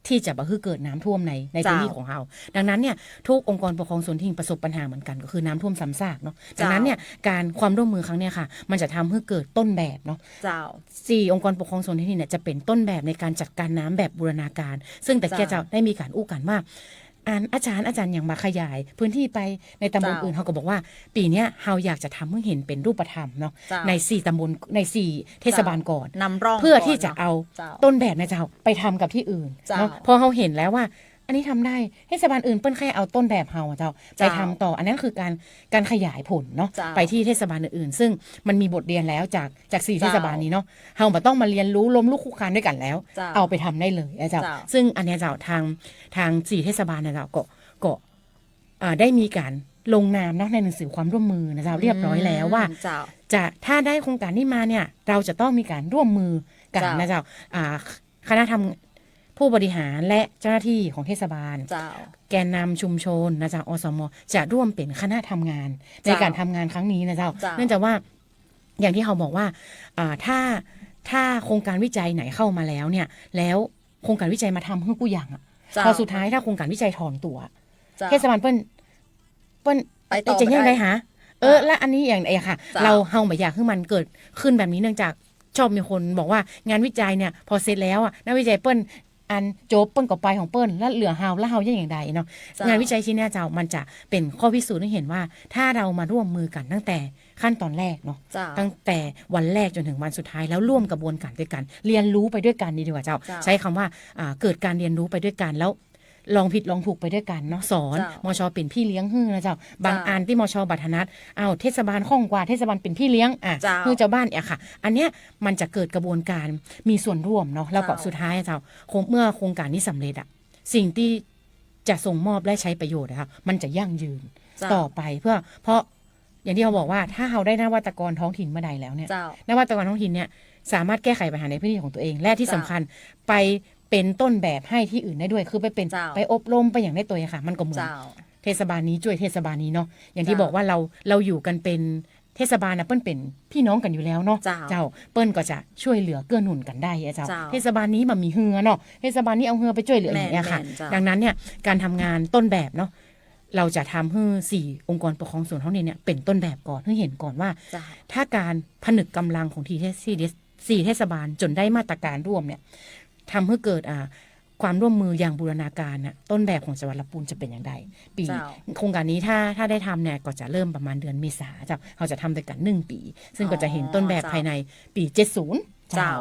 ที่จะบ่คือเกิดน้ำท่วมในพื้นที่ของเฮาดังนั้นเนี่ยทุกองค์กรปกครองส่วนท้องถิ่นประสบปัญหาเหมือนกันก็คือน้ำท่วมซ้ำซากเนาะดังนั้นเนี่ยการความร่วมมือครั้งเนี้ยค่ะมันจะทำให้เกิดต้นแบบเนาะ4องค์กรปกครองส่วนท้องถิ่นเนี่ยจะเป็นต้นแบบในการจัดการน้ำแบบบูรณาการซึ่งแต่แกจะได้มีการอู้กันว่าอาจารย์อย่างมาขยายพื้นที่ไปในตำบลอื่นเขาก็บอกว่าปีนี้เราอยากจะทำให้เห็นเป็นรูปธรรมเนาะใน4ตำบลใน4เทศบาลก่อนเพื่อที่จะเอาต้นแบบนะเจ้าไปทำกับที่อื่นเนาะพอเราเห็นแล้วว่าอันนี้ทำได้เทศบาลอื่นเปิ้ลแค่เอาต้นแบบเฮาเจ้าไปทำต่ออันนั้นคือการขยายผลเนาะไปที่เทศบาลอื่นๆซึ่งมันมีบทเรียนแล้วจาก4เทศบาลนี้เนาะเฮาบ่ต้องมาเรียนรู้ล้มลุกคลุกคลานด้วยกันแล้วเอาไปทำได้เลยเจ้าซึ่งอันนี้เจ้าทาง4เทศบาลนะเจ้าก็ได้มีการลงนามเนาะในหนังสือความร่วมมือนะเจ้าเรียบร้อยแล้วว่าจะถ้าได้โครงการนี้มาเนี่ยเราจะต้องมีการร่วมมือกันนะเจ้าคณะทำผู้บริหารและเจ้าหน้าที่ของเทศบาลแกนนำชุมชนนะเจ้าอสมจะร่วมเป็นคณะทำงานในการทำงานครั้งนี้นะเจ้าเนื่องจากว่าอย่างที่เขาบอกว่าถ้าโครงการวิจัยไหนเข้ามาแล้วเนี่ยแล้วโครงการวิจัยมาทำเพื่อกู้อย่างพอสุดท้ายถ้าโครงการวิจัยถอนตัวเทศบาลเปิ้ลไปต่อจะยังไงหาและอันนี้อย่างไรค่ะเราไม่อยากให้มันเกิดขึ้นแบบนี้เนื่องจากชอบมีคนบอกว่างานวิจัยเนี่ยพอเสร็จแล้วนักวิจัยเปิ้ลอันโจบเปิ้ลกับไปของเปิ้ลแล้วเหลือเฮาแล้วเฮาอย่างใดเนาะงานวิจัยชิ้นนี้เจ้ามันจะเป็นข้อพิสูจน์ให้เห็นว่าถ้าเรามาร่วมมือกันตั้งแต่ขั้นตอนแรกเนาะตั้งแต่วันแรกจนถึงวันสุดท้ายแล้วร่วมกระบวนการด้วยกันเรียนรู้ไปด้วยกันดีกว่าเจ้าใช้คำว่าเกิดการเรียนรู้ไปด้วยกันแล้วลองผิดลองถูกไปด้วยกันเนาะสอนมชเป็นพี่เลี้ยงฮื้อนะเจ้าบางอันที่มชบัตรนัดเทศบาลข้องกว่าเทศบาลเป็นพี่เลี้ยงฮื้อเจ้าบ้านค่ะอันเนี้ยมันจะเกิดกระบวนการมีส่วนร่วมเนาะแล้วก็สุดท้ายเจ้าเมื่อโครงการนี้สำเร็จสิ่งที่จะส่งมอบและใช้ประโยชน์นะคะมันจะยั่งยืนต่อไปเพราะอย่างที่เขาบอกว่าถ้าเราได้นวัตกรท้องถิ่นเมื่อใดแล้วเนี่ยนวัตกรท้องถิ่นเนี่ยสามารถแก้ไขปัญหาในพื้นที่ของตัวเองและที่สำคัญไปเป็นต้นแบบให้ที่อื่นได้ด้วยคือไปอบรมไปอย่างได้ตัวค่ะมันก็เหมือนเทศบาลนี้ช่วยเทศบาลนี้เนาะอย่างที่บอกว่าเราอยู่กันเป็น เทศบาลนะเปิ้นเป็นพี่น้องกันอยู่แล้วเนาะ เจ้า เปิ้นก็จะช่วยเหลือเกื้อหนุนกันได้อะเจ้า เจ้า เทศบาลนี้มันมีเฮือเนาะเทศบาลนี้เอาเฮือไปช่วยเหลืออย่างเงี้ยค่ะ แม่นๆเจ้า ดังนั้นเนี่ยการทำงานต้นแบบเนาะเราจะทำให้4องค์กรปกครองส่วนท้องถิ่นเนี่ยเป็นต้นแบบก่อนให้เห็นก่อนว่า เจ้า ถ้าการผนึกกำลังของ4เทศบาลจนได้มาตรการร่วมเนี่ยทำให้เกิดความร่วมมืออย่างบูรณาการน่ะต้นแบบของจังหวัดลำพูนจะเป็นอย่างไรปี เจ้า โครงการนี้ถ้าได้ทำเนี่ยก็จะเริ่มประมาณเดือนเมษาเจ้าเขาจะทำด้วยกัน1 ปี ซึ่งก็จะเห็นต้นแบบ เจ้า ภายในปี 70 เจ้า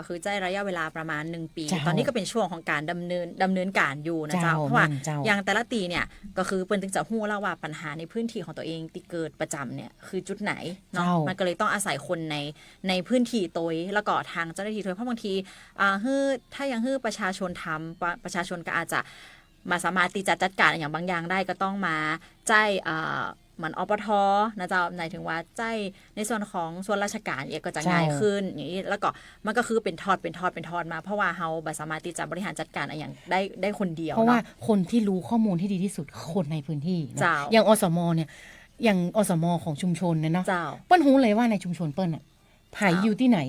ก็คือใจระยะเวลาประมาณ1 ปี เจ้า ตอนนี้ก็เป็นช่วงของการดำเนินการอยู่นะเจ้า เจ้า เพราะว่า แม่นเจ้า อย่างแต่ละตีเนี่ยก็คือเปิ้นถึงจะฮู้แล้วว่าปัญหาในพื้นที่ของตัวเองที่เกิดประจำเนี่ยคือจุดไหนเนาะ เจ้ามั มันก็เลยต้องอาศัยคนในพื้นที่ตัวแล้วก็ทางเจ้าหน้าที่ตัวเพราะบางทีถ้ายังให้ประชาชนทำประชาชนก็อาจจะมาสามารถที่จะจัดการอย่างบางอย่างได้ก็ต้องมาใจเหมือนอปทนะเจ้าหมายถึงว่าใจในส่วนของส่วนราชการเองก็จะง่ายขึ้นอย่างนี้แล้วก็มันก็คือเป็นทอดมาเพราะว่าเฮาบ่สามารถที่จะบริหารจัดการอะไรอย่างได้คนเดียว เพราะว่า เนาะ คนที่รู้ข้อมูลที่ดีที่สุดคือคนในพื้นที่เนอะ เจ้า อย่างอสมเนี่ยอย่างอสมของชุมชนเนี่ยเนาะ เจ้า เปิ้ลรู้เลยว่าในชุมชนเปิ้ลอะไผอยู่ที่ไหน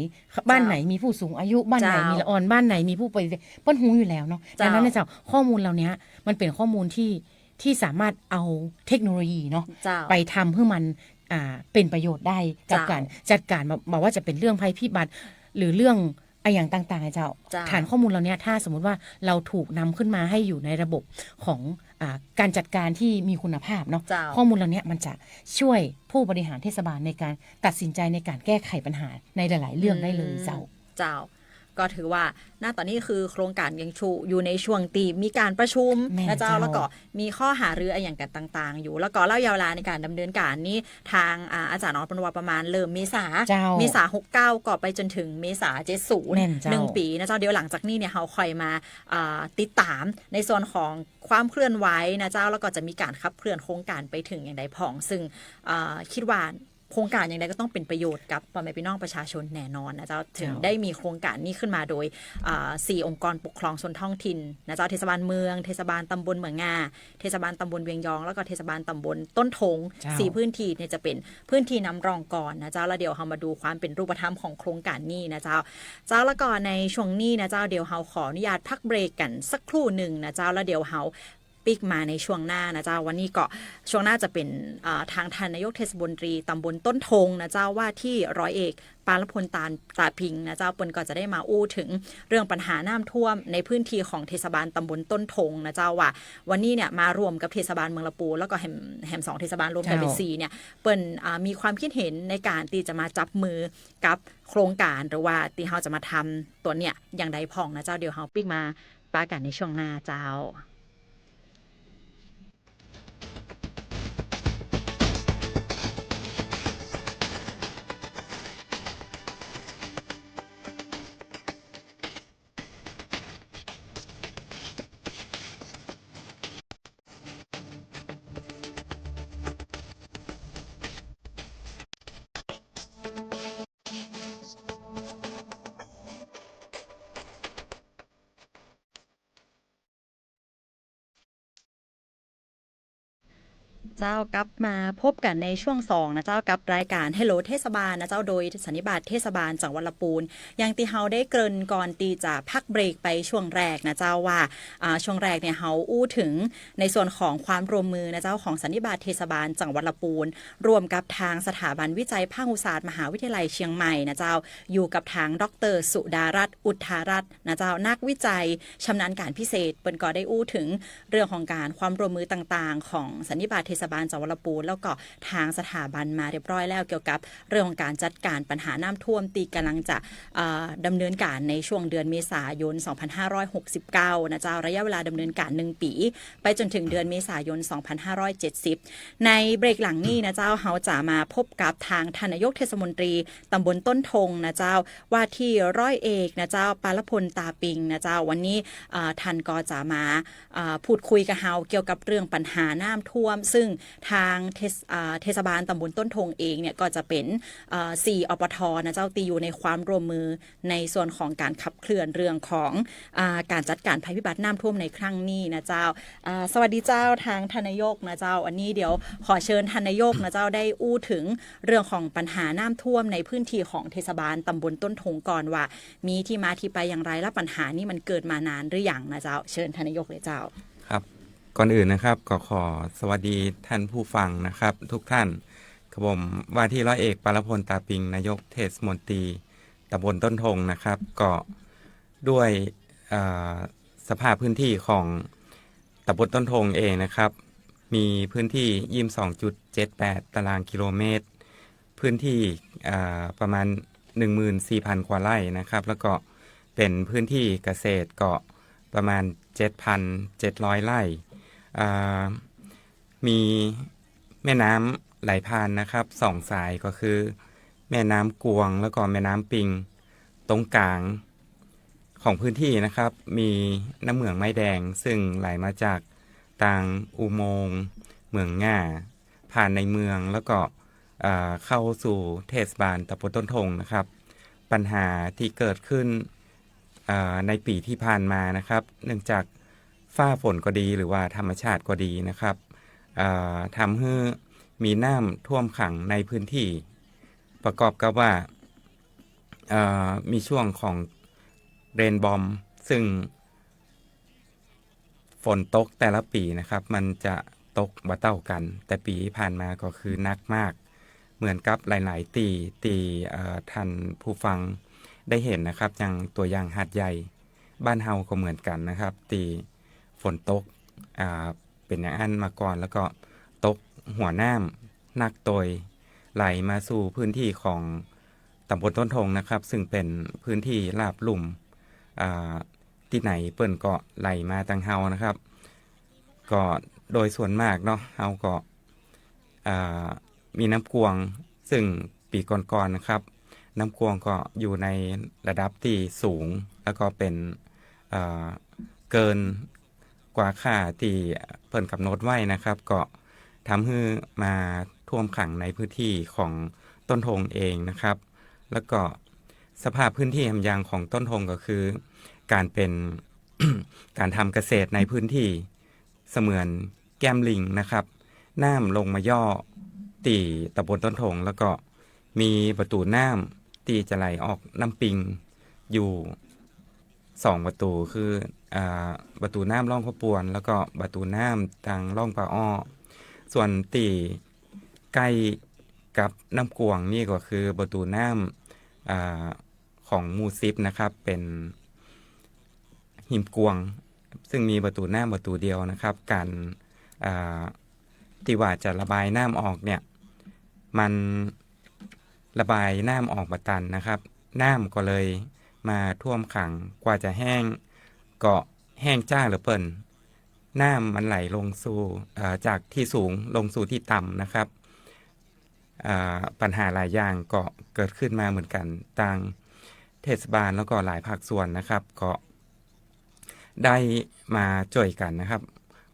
บ้านไหนมีผู้สูงอายุบ้านไหนมีละอ่อนบ้านไหนมีผู้ป่วยเปิ้ลรู้อยู่แล้วเนาะดังนั้นเนี่ยเจ้าข้อมูลเหล่านี้มันเป็นข้อมูลที่สามารถเอาเทคโนโลยีเนาะ เจ้า ไปทำให้มันเป็นประโยชน์ได้กับ เจ้า การจัดการบอกว่าจะเป็นเรื่องภัยพิบัติหรือเรื่องอย่างต่างๆเจ้า เจ้า ฐานข้อมูลเราเนี้ยถ้าสมมุติว่าเราถูกนำขึ้นมาให้อยู่ในระบบของการจัดการที่มีคุณภาพเนาะ เจ้า ข้อมูลเราเนี้ยมันจะช่วยผู้บริหารเทศบาลในการตัดสินใจในการแก้ไขปัญหาในหลาย ๆ เรื่องได้เลยเจ้า เจ้าก็ถือว่าณตอนนี้คือโครงการยังชูอยู่ในช่วงตีมีการประชุม แม่น นะเจ้า เจ้า แล้วก็มีข้อหารืออะไรอย่างกันต่างๆ อยู่แล้วก็เล่ายาวลาในการดำเนินการนี้ทางอาจารย์ออสปนวาประมาณเริ่มเมษา เจ้า 69ก็ไปจนถึงเมษา แม่นเจ้า 70 1 ปีนะเจ้าเดี๋ยวหลังจากนี้เนี่ยเราคอยมาติดตามในส่วนของความเคลื่อนไหวนะเจ้าแล้วก็จะมีการขับเคลื่อนโครงการไปถึงอย่างใดผ่องซึ่งคิดว่าโครงการอย่างไรก็ต้องเป็นประโยชน์กับพ่อแม่พี่น้องประชาชนแน่นอนนะเจ้าถึงได้มีโครงการนี้ขึ้นมาโดย4 องค์กรปกครองส่วนท้องถิ่นนะเจ้าเทศบาลเมืองเทศบาลตำบลเหมืองงาเทศบาลตำบลเวียงยองแล้วก็เทศบาลตำบลต้นทง เจ้า 4 พื้นที่เนี่ยจะเป็นพื้นที่นำรองก่อนนะเจ้าแล้วเดี๋ยวเรามาดูความเป็นรูปธรรมของโครงการนี้นะเจ้าแล้วก็ในช่วงนี้นะเจ้าเดี๋ยวเราขออนุญาตพักเบรกกันสักครู่หนึ่งนะเจ้าแล้วเดี๋ยวเราปิกมาในช่วงหน้านะเจ้าวันนี้ก็ช่วงหน้าจะเป็นทางท่านนายกเทศมนตรีตำบลต้นทงนะเจ้าว่าที่ร้อยเอกปานพลตาพิงนะเจ้าเปิ้นก็จะได้มาอู้ถึงเรื่องปัญหาน้ำท่วมในพื้นที่ของเทศบาลตำบลต้นทงนะเจ้าว่าวันนี้เนี่ยมารวมกับเทศบาลเมืองละปูแล้วก็แหม2 เทศบาลรวมกันเป็น4เนี่ยเปิ้นมีความคิดเห็นในการที่จะมาจับมือกับโครงการหรือว่าที่เราจะมาทำตัวเนี่ยอย่างใดพ่องนะเจ้าเดี๋ยวเราปิกมาปากันในช่วงหน้าเจ้าเจ้ากลับมาพบกันในช่วง2นะเจ้ากับรายการ Hello เทศบาลนะเจ้าโดยสันนิบาตเทศบาลจังหวัดลำพูนอย่างที่เฮาได้เกริ่นก่อนตีจะพักเบรกไปช่วงแรกนะเจ้าว่าช่วงแรกเนี่ยเฮาอู้ถึงในส่วนของความร่วมมือนะเจ้าของสันนิบาตเทศบาลจังหวัดลำพูนรวมกับทางสถาบันวิจัยภาคอุตสาหมหาวิทยาลัยเชียงใหม่นะเจ้าอยู่กับทางดร.สุดารัตน์อุทธารัตน์นะเจ้านักวิจัยชำนาญการพิเศษเปิ้นก็ได้อู้ถึงเรื่องของการความร่วมมือต่างๆของสันนิบาตเทศบาลจังหวัดลำพูนแล้วก็ทางสถาบันมาเรียบร้อยแล้วเกี่ยวกับเรื่องของการจัดการปัญหาน้ำท่วมตีกำลังจะดำเนินการในช่วงเดือนเมษายน 2569 นะเจ้าระยะเวลาดำเนินการ1 ปีไปจนถึงเดือนเมษายน 2570 ในเบรกหลังนี้นะเจ้าเฮาจะมาพบกับทางท่านนายกเทศมนตรีตำบลต้นทงนะเจ้าว่าที่ร้อยเอกนะเจ้าปานพลตาปิงนะเจ้าวันนี้ท่านก็จะมาพูดคุยกับเฮาเกี่ยวกับเรื่องปัญหาน้ำท่วมซึ่ง ซึ่งทางเทศบาลตำบลต้นทงเองเนี่ยก็จะเป็น4 อปทนะเจ้าตีอยู่ในความร่วมมือในส่วนของการขับเคลื่อนเรื่องของการจัดการภัยพิบัติน้ำท่วมในครั้งนี้นะเจ้าสวัสดีเจ้าทางทานนายกนะเจ้าอันนี้เดี๋ยวขอเชิญทานนายกนะเจ้าได้อู้ถึงเรื่องของปัญหาน้ำท่วมในพื้นที่ของเทศบาลตำบลต้นทงก่อนว่ามีที่มาที่ไปอย่างไรและปัญหานี้มันเกิดมานานหรือยังนะเจ้าเชิญทานนายกเลยเจ้าครับก่อนอื่นนะครับก็ขอสวัสดีท่านผู้ฟังนะครับทุกท่านครับผมว่าที่ร้อยเอกปารพลตาปิงนายกเทศมนตรีตำบลต้นทงนะครับก็ด้วยสภาพพื้นที่ของตำบลต้นทงเองนะครับมีพื้นที่ 22.78 ตารางกิโลเมตรพื้นที่ประมาณ 14,000 กว่าไร่นะครับแล้วก็เป็นพื้นที่เกษตรก็ประมาณ 7,700 ไร่มีแม่น้ำไหลผ่านนะครับ2 สายก็คือแม่น้ำกวงแล้วก็แม่น้ำปิงตรงกลางของพื้นที่นะครับมีน้ำเหมืองไม้แดงซึ่งไหลมาจากทางอุโมงค์เมืองง่าผ่านในเมืองแล้วก็เข้าสู่เทศบาลตำบลต้นทงนะครับปัญหาที่เกิดขึ้นในปีที่ผ่านมานะครับเนื่องจากฟ้าฝนก็ดีหรือว่าธรรมชาติก็ดีนะครับทำให้มีน้ำท่วมขังในพื้นที่ประกอบกับว่ามีช่วงของเรนบอมซึ่งฝนตกแต่ละปีนะครับมันจะตกบ่เท่ากันแต่ปีที่ผ่านมาก็คือหนักมากเหมือนกับหลายๆตีท่านผู้ฟังได้เห็นนะครับอย่างตัวอย่างหาดใหญ่บ้านเฮาก็เหมือนกันนะครับตีฝนตกเป็นอย่างนั้นมาก่อนแล้วก็ตกหัวน้ำหนักโดยไหลมาสู่พื้นที่ของตำบลต้นทงนะครับซึ่งเป็นพื้นที่ราบลุ่มที่ไหนเปิ้นก็ไหลมาทางเฮานะครับก็โดยส่วนมากเนาะเฮาก็มีน้ำกวงซึ่งปีก่อนๆนะครับน้ำกวงก็อยู่ในระดับที่สูงแล้วก็เป็นเกินกว่าค่าที่เพิ่นกำหนดไว้นะครับก็ทำให้มาท่วมขังในพื้นที่ของต้นทงเองนะครับแล้วก็สภาพพื้นที่แหมยางของต้นทงก็คือการเป็น การทำเกษตรในพื้นที่เสมือนแก้มลิงนะครับน้ำลงมาย่อตีตำบลต้นทงแล้วก็มีประตูน้ำที่จะไหลออกน้ำปิงอยู่2 ประตูคือประตูน้ำร่องข้าวปวนแล้วก็ประตูน้ำทางร่องปลาอ้อส่วนตีใกล้กับน้ำกวงนี่ก็คือประตูน้ำของมูซิปนะครับเป็นหิมกวงซึ่งมีประตูน้ำประตูเดียวนะครับการที่ว่าจะระบายน้ำออกเนี่ยมันระบายน้ำออกมาตันนะครับน้ำก็เลยมาท่วมขังกว่าจะแห้งก็แห้งจ้าหรือเปิ่นน้ำมันไหลลงสู่จากที่สูงลงสู่ที่ต่ำนะครับปัญหาหลายอย่างก็เกิดขึ้นมาเหมือนกันทางเทศบาลแล้วก็หลายภาคส่วนนะครับก็ได้มาช่วยกันนะครับ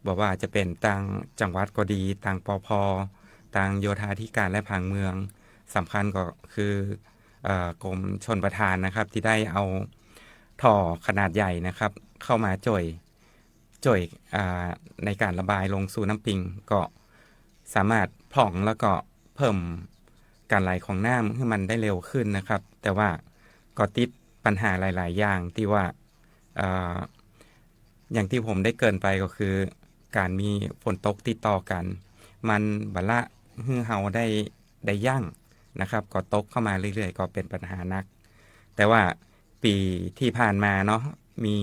บอกว่าจะเป็นทางจังหวัดก็ดีทางปภ.ทางโยธาธิการและผังเมืองสำคัญก็คือกรมชลประทานนะครับที่ได้เอาท่อขนาดใหญ่นะครับเข้ามาช่วยในการระบายลงสู่น้ำปิงก็สามารถพร่องแล้วก็เพิ่มการไหลของน้ำให้มันได้เร็วขึ้นนะครับแต่ว่าก็ติดปัญหาหลายๆอย่างที่ว่าอย่างที่ผมได้เกริ่นไปก็คือการมีฝนตกติดต่อกันมันบัดละฮือเฮาได้ยั่งนะครับก็ตกเข้ามาเรื่อยๆก็เป็นปัญหานักแต่ว่าปีที่ผ่านมาเนาะมี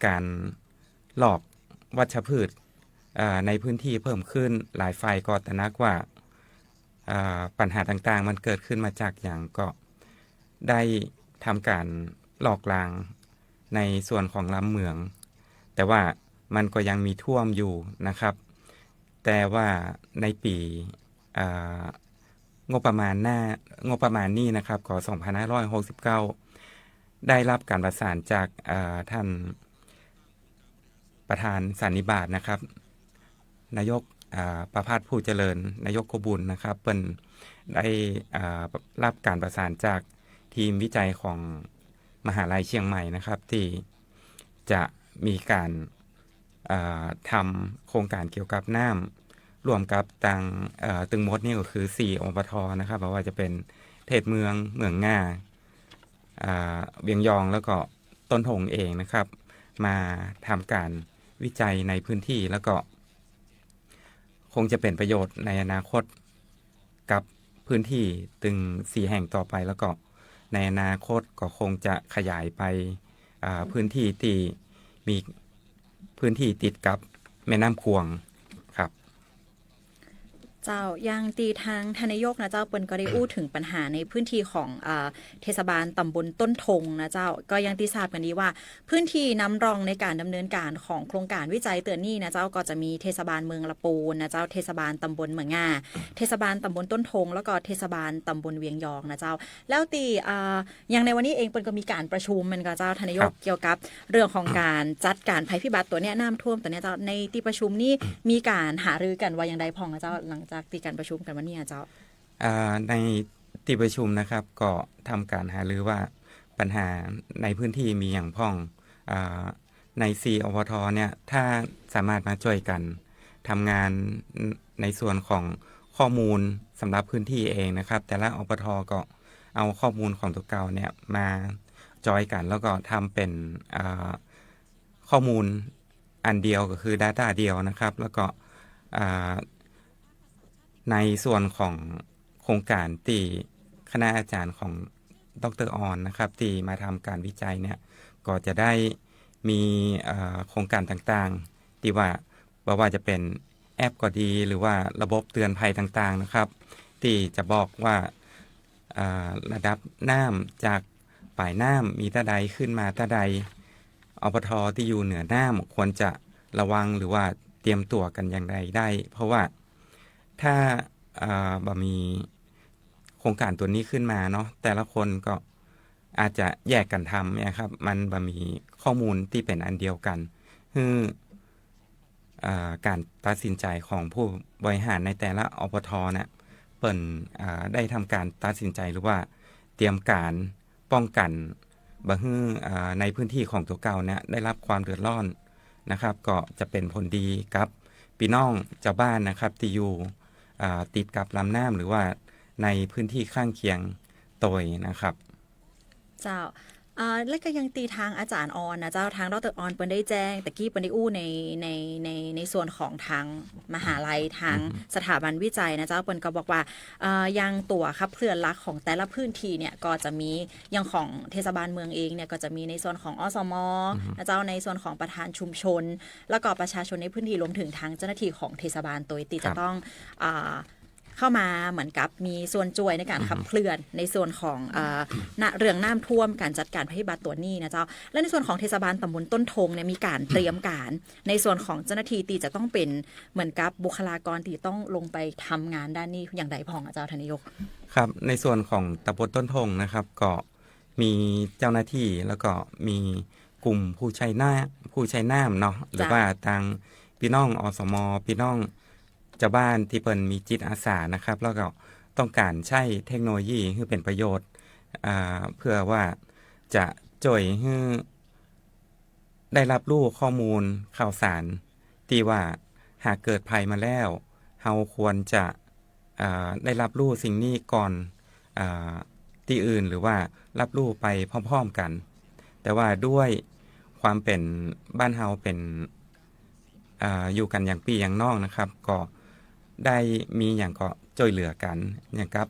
การหลอกวัชพืชในพื้นที่เพิ่มขึ้นหลายฝ่ายก็ตระหนักว่าปัญหาต่างๆมันเกิดขึ้นมาจากอย่างก็ได้ทำการหลอกลางในส่วนของลำเมืองแต่ว่ามันก็ยังมีท่วมอยู่นะครับแต่ว่าในปีงบประมาณนี้นะครับของ2569ได้รับการประสานจากท่านประธานสันนิบาตนะครับนายก ประภาสผู้เจริญนายกบุญนะครับเปิ้นได้รับการประสานจากทีมวิจัยของมหาลัยเชียงใหม่นะครับที่จะมีการทำโครงการเกี่ยวกับน้ำรวมกับตึงมดนี่ก็คือ4อบทนะครับเพราะว่าจะเป็นเทศเมืองง่าเวียงยองแล้วก็ต้นทงเองนะครับมาทำการวิจัยในพื้นที่แล้วก็คงจะเป็นประโยชน์ในอนาคตกับพื้นที่ตึง4แห่งต่อไปแล้วก็ในอนาคตก็คงจะขยายไปพื้นที่ที่มีพื้นที่ติดกับแม่น้ำควงครับเจ้ายังตีทางทนายกนะเจ้าเปิ้นก็ได้อู้ถึงปัญหาในพื้นที่ของเทศบาลตำบลต้นทงนะเจ้าก็ยังตีทราบกันดีว่าพื้นที่นำรองในการดำเนินการของโครงการวิจัยเตือนนี่นะเจ้าก็จะมีเทศบาลเมืองละปูนนะเจ้าเทศบาลตำบลเมืองง่าเทศบาลตำบลต้นทงแล้วก็เทศบาลตำบลเวียงยองนะเจ้าแล้วตีอย่างในวันนี้เองเปิ้นก็มีการประชุมมันก็เจ้าทนายกเกี่ยวกับเรื่องของการจัดการภัยพิบัติตัวเนี้ยน้ำท่วมตัวเนี้ยเจ้าในที่ประชุมนี้มีการหารือกันว่าอย่างใดพองนะเจ้าหลังจากที่การประชุมกันวันนี้เจ้าในที่ประชุมนะครับก็ทำการหารือว่าปัญหาในพื้นที่มีอย่างพ้องใน4อบทเนี่ยถ้าสามารถมาช่วยกันทำงานในส่วนของข้อมูลสำหรับพื้นที่เองนะครับแต่ละอบทก็เอาข้อมูลของตัวเก่าเนี่ยมาจอยกันแล้วก็ทำเป็นข้อมูลอันเดียวก็คือ Data เดียวนะครับแล้วก็ในส่วนของโครงการที่คณะอาจารย์ของดร.ออนนะครับที่มาทำการวิจัยเนี่ยก็จะได้มีโครงการต่างๆที่ว่าจะเป็นแอปก็ดีหรือว่าระบบเตือนภัยต่างๆนะครับที่จะบอกว่าระดับน้ำจากปลายน้ำมีตาใดขึ้นมาตาใดอบท.ที่อยู่เหนือน้ำควรจะระวังหรือว่าเตรียมตัวกันอย่างไรได้เพราะว่าถ้ามีโครงการตัวนี้ขึ้นมาเนาะแต่ละคนก็อาจจะแยกกันทำเนี่ยครับมันมีข้อมูลที่เป็นอันเดียวกันคือการตัดสินใจของผู้บริหารในแต่ละอบท.เนี่ยเปิ่นได้ทำการตัดสินใจหรือว่าเตรียมการป้องกันบ่ให้ในพื้นที่ของตัวเก่าเนี่ยได้รับความเดือดร้อนนะครับก็จะเป็นผลดีกับพี่น้องเจ้าบ้านนะครับที่อยู่ติดกับลำน้ำหรือว่าในพื้นที่ข้างเคียงโตยนะครับเจ้าและก็ยังตีทางอาจารย์ออนนะเจ้าทางดร.ออนเปิ้นได้แจ้งตะกี้เปิ้นได้อู้ในส่วนของทางมหาลัยทางสถาบันวิจัยนะเจ้าเปิ้นก็บอกว่ายังตัวขับเคลื่อนหลักของแต่ละพื้นที่เนี่ยก็จะมีอย่างของเทศบาลเมืองเองเนี่ยก็จะมีในส่วนของอสม.นะเจ้าในส่วนของประธานชุมชนแล้วก็ประชาชนในพื้นที่รวมถึงทางเจ้าหน้าที่ของเทศบาลตัวที่จะต้องเข้ามาเหมือนกับมีส่วนช่วยในการขับเคลื่อนในส่วนของเรื่องน้ำท่วมการจัดการภัยพิบัติตัวนี้นะเจ้าและในส่วนของเทศบาลตำบลต้นทงเนี่ยมีการเตรียมการในส่วนของเจ้าหน้าที่ตีจะต้องเป็นเหมือนกับบุคลากรที่ต้องลงไปทำงานด้านนี้อย่างใดพองเจ้าทนายกครับในส่วนของตำบลต้นทงนะครับก็มีเจ้าหน้าที่แล้วก็มีกลุ่มผู้ใช้น้ำเนาะหรือว่าทางพี่น้องอสม.พี่น้องเจ้าบ้านที่เปิ้นมีจิตอาสานะครับแล้วก็ต้องการใช้เทคโนโลยีให้เป็นประโยชน์เพื่อว่าจะช่วยให้ได้รับรู้ข้อมูลข่าวสารที่ว่าหากเกิดภัยมาแล้วเราควรจะได้รับรู้สิ่งนี้ก่อนที่อื่นหรือว่ารับรู้ไปพร้อมๆกันแต่ว่าด้วยความเป็นบ้านเฮาเป็นอยู่กันอย่างพี่อย่างน้องนะครับก็ได้มีอย่างก็ช่วยเหลือกันอย่างกับ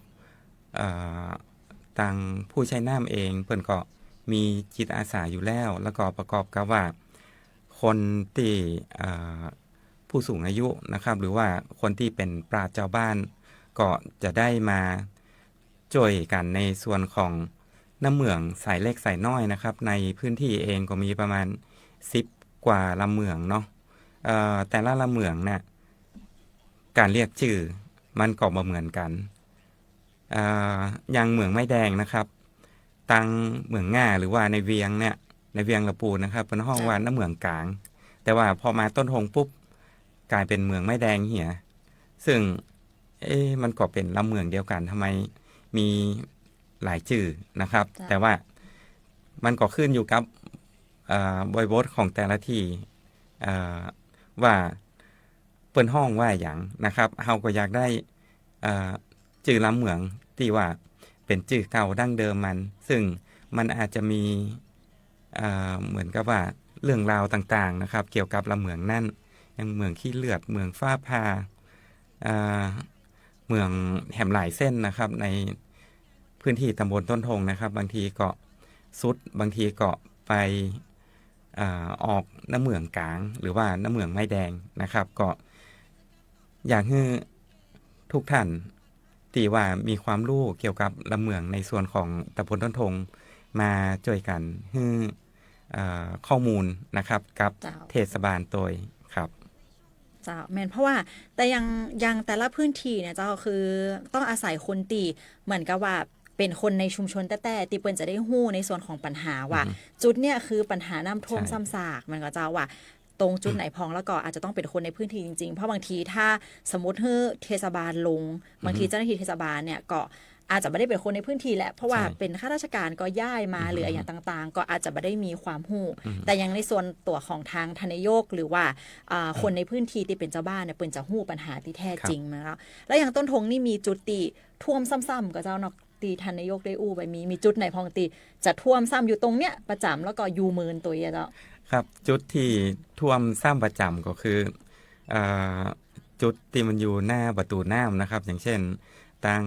ทางผู้ใช้น้ำเองเพิ่นก็มีจิตอาสาอยู่แล้วก็ประกอบกับว่าคนที่ผู้สูงอายุนะครับหรือว่าคนที่เป็นปราชญ์เจ้าบ้านก็จะได้มาช่วยกันในส่วนของน้ำเหมืองสายเล็กสายน้อยนะครับในพื้นที่เองก็มีประมาณ10กว่าลำเหมืองเนาะแต่ละลำเหมืองเนี่ยการเรียกชื่อมันก็บ่เหมือนกันอย่างเหมืองไม้แดงนะครับตังเหมืองง่าหรือว่าในเวียงเนี่ยในเวียงละปูนะครับเป็นห้องว่าน้ำเหมืองกลางแต่ว่าพอมาต้นหงปุ๊บกลายเป็นเหมืองไม้แดงเหี่ย ซึ่งมันก็เป็นลำเมืองเดียวกันทำไมมีหลายชื่อนะครับ แต่ว่ามันก็ขึ้นอยู่กับบริบทของแต่ละที่ว่าเปิ้นห้องว่าอย่างนะครับเฮาก็อยากได้ชื่อลำเมืองที่ว่าเป็นชื่อเก่าดั้งเดิมมันซึ่งมันอาจจะมีเหมือนกับว่าเรื่องราวต่างๆนะครับเกี่ยวกับลำเมืองนั่นอย่างเมืองขี้เลือดเมืองฟ้าพาเมืองแหมหลายเส้นนะครับในพื้นที่ตำบลต้นทงนะครับบางทีก็สุดบางทีก็ไปออกน้ำเมืองกลางหรือว่าน้ำเมืองไม้แดงนะครับก็อยากให้ทุกท่านที่ว่ามีความรู้เกี่ยวกับลำเมืองในส่วนของตำบลต้นทงมาช่วยกันให้ข้อมูลนะครับกับเทศบาลโดยครับเจ้าแม่นเพราะว่าแต่ยังแต่ละพื้นที่เนี่ยเจ้าคือต้องอาศัยคนตีเหมือนกับว่าเป็นคนในชุมชนแต่ที่เปิ้นจะได้ฮู้ในส่วนของปัญหาว่าจุดเนี่ยคือปัญหาน้ำท่วมซ้ำซากมันก็เจ้าว่าตรงจุดไหนพองแล้วก็อาจจะต้องเป็นคนในพื้นที่จริงๆเพราะบางทีถ้าสมมติเทศบาลลงบางทีเจ้าหน้าที่เทศบาลเนี่ยก็อาจจะไม่ได้เป็นคนในพื้นที่แหละเพราะว่าเป็นข้าราชการก็ย้ายมาหรืออย่างต่างๆก็อาจจะไม่ได้มีความหู้แต่ยังในส่วนตัวของทางทานนายกหรือว่าคนในพื้นที่ที่เป็นเจ้าบ้านเนี่ยเปิ้นจะหู้ปัญหาที่แท้จริงมาแล้วอย่างต้นทงนี่มีจุดตีท่วมซ้ำๆก็เจ้าเนาะตีทานนายกได้อู้ไปมีจุดไหนพองตีจะท่วมซ้ำอยู่ตรงเนี้ยประจำแล้วก็ยูเมินตัวเจ้าครับจุดที่ท่วมซ้ำประจำก็คือจุดที่มันอยู่หน้าประตูน้ำนะครับอย่างเช่นตัง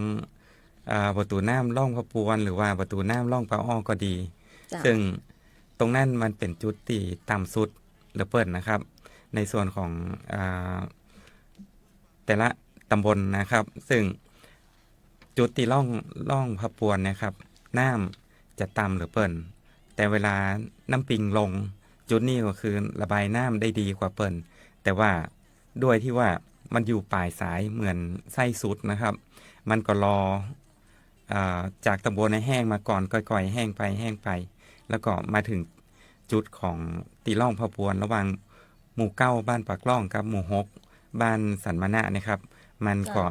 ประตูน้ำล่องพระปวนหรือว่าประตูน้ำล่องปลาอ้อก็ดีซึ่งตรงนั้นมันเป็นจุดที่ต่ำสุดหรือเปิดนะครับในส่วนของแต่ละตำบลนะครับซึ่งจุดที่ล่องพระปวนนะครับน้ำจะต่ำหรือเปิดแต่เวลาน้ำปิงลงจุดนี้ก็คือระบายน้ำได้ดีกว่าเปิดแต่ว่าด้วยที่ว่ามันอยู่ปลายสายเหมือนไส้สุดนะครับมันก็รอจากตำบลในแห้งมาก่อนก่อยๆแห้งไปแล้วก็มาถึงจุดของตีล่องพะปวนระหว่างหมู่9บ้านปากล่องกับหมู่6บ้านสันมะนะนะครับมันก็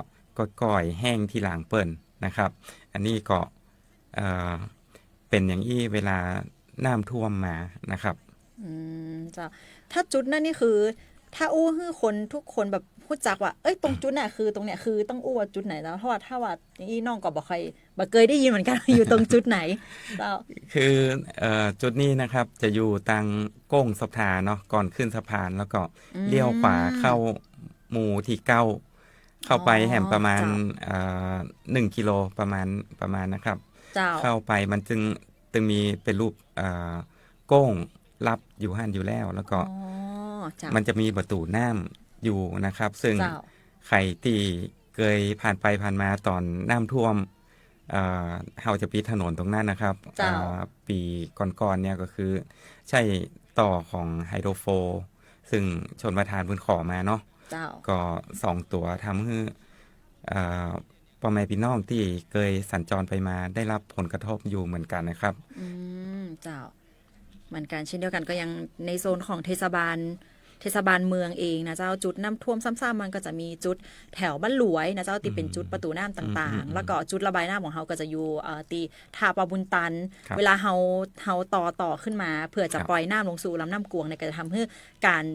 ก่อยแห้งที่หลังเปิ้นนะครับอันนี้ก็เป็นอย่างอี้เวลาน้ำท่วมมานะครับจ้ะถ้าจุดนั้นนี่คือถ้าอู้ให้คนทุกคนแบบพูดจักว่าเอ้ยตรงจุดน่ะคือตรงเนี้ยคือต้องอู้ว่าจุดไหนแล้วเพราะว่าถ้าว่าอีน้องก็บ่เคยได้ยินเหมือนกัน อยู่ตรงจุดไหนคือจุดนี้นะครับจะอยู่ทางโก้งสะพานเนาะก่อนขึ้นสะพานแล้วก็เลี้ยวขวาเข้าหมู่ที่9เข้าไปแห่มประมาณ1 กิโลประมาณนะครับเข้าไปมันจึงมีเป็นรูปโก้งรับอยู่หันอยู่แล้วก็มันจะมีประตูน้ำอยู่นะครับซึ่งใครที่เคยผ่านไปผ่านมาตอนน้ำท่วมเราจะปิดถนนตรงนั้นนะครับปีก่อนๆเนี่ยก็คือใช่ต่อของไฮโดรโฟซึ่งชนประทานพื้นขอมาเนาะก็2ตัวทำให้พ่อแม่พี่น้องที่เคยสัญจรไปมาได้รับผลกระทบอยู่เหมือนกันนะครับเจ้าเหมือนกันเช่นเดียวกันก็ยังในโซนของเทศบาลเมืองเองนะเจ้าจุดน้ำท่วมซ้ำๆมันก็จะมีจุดแถวบ้านหลวยนะเจ้าที่เป็นจุดประตูน้ำต่างๆแล้วก็จุดระบายน้ำของเขาก็จะอยู่ตีท่าปะบุญตันเวลาเฮาต่อขึ้นมาเพื่อจะปล่อยน้ำลงสู่ลำน้ำกวงเนี่ยก็จะทำให้การ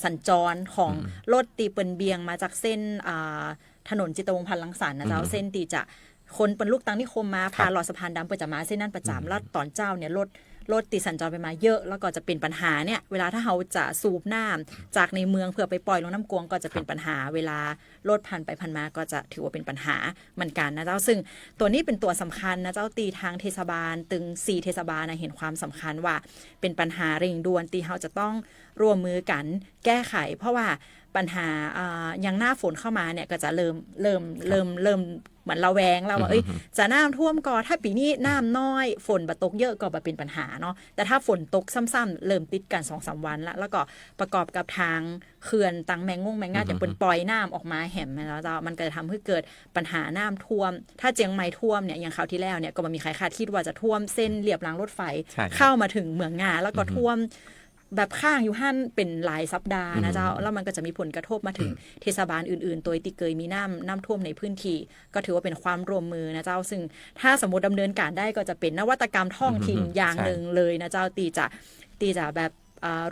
สัญจรของรถตีเปินเบียงมาจากเส้นถนนจิตวงศ์พันธ์รังสรรค์นะเจ้าเส้นตีจะคนเป็นลูกตังนิคมมาผ่านหลอดสะพานดำเปิดจะมาเส้นนั้นประจำแล้วตอนเจ้าเนี่ยรถติดสัญจรไปมาเยอะแล้วก็จะเป็นปัญหาเนี่ยเวลาถ้าเขาจะสูบน้ำจากในเมืองเพื่อไปปล่อยลงน้ำกวงก็จะเป็นปัญหาเวลารถผ่านไปผ่านมาก็จะถือว่าเป็นปัญหาเหมือนกันนะเจ้าซึ่งตัวนี้เป็นตัวสำคัญนะเจ้าตีทางเทศบาลตึง4เทศบาลนะเห็นความสำคัญว่าเป็นปัญหาเร่งด่วนตีเขาจะต้องร่วมมือกันแก้ไขเพราะว่าปัญหายังหน้าฝนเข้ามาเนี่ยก็จะเริ่มเหมือนระแวงแล้วว่าจะน้ำท่วมก่อถ้าปีนี้น้ำน้อยฝนบ่ตกเยอะก็บ่เป็นปัญหาเนาะแต่ถ้าฝนตกซ้ำๆเริ่มติดกัน 2-3 วันแล้วก็ประกอบกับทางเขื่อนตังแมงง่าจะปล่อยน้ำออกมาแหมแล้วเจ้ามันก็จะทำให้เกิดปัญหาน้ำท่วมถ้าเจียงใหม่ท่วมเนี่ยอย่างคราวที่แล้วเนี่ยก็บ่มีใครคาดคิดว่าจะท่วมเส้นเรียบรางรถไฟเข้ามาถึงเมืองงาแล้วก็ท่วม แบบข้างอยู่หั่นเป็นหลายสัปดาห์นะเจ้าแล้วมันก็จะมีผลกระทบมาถึงเทศบาลอื่นๆตัวที่เคยมีน้ำท่วมในพื้นที่ก็ถือว่าเป็นความร่วมมือนะเจ้าซึ่งถ้าสมมุติดำเนินการได้ก็จะเป็นนวัตกรรมท้องถิ่นอย่างหนึ่งเลยนะเจ้าตีจะแบบ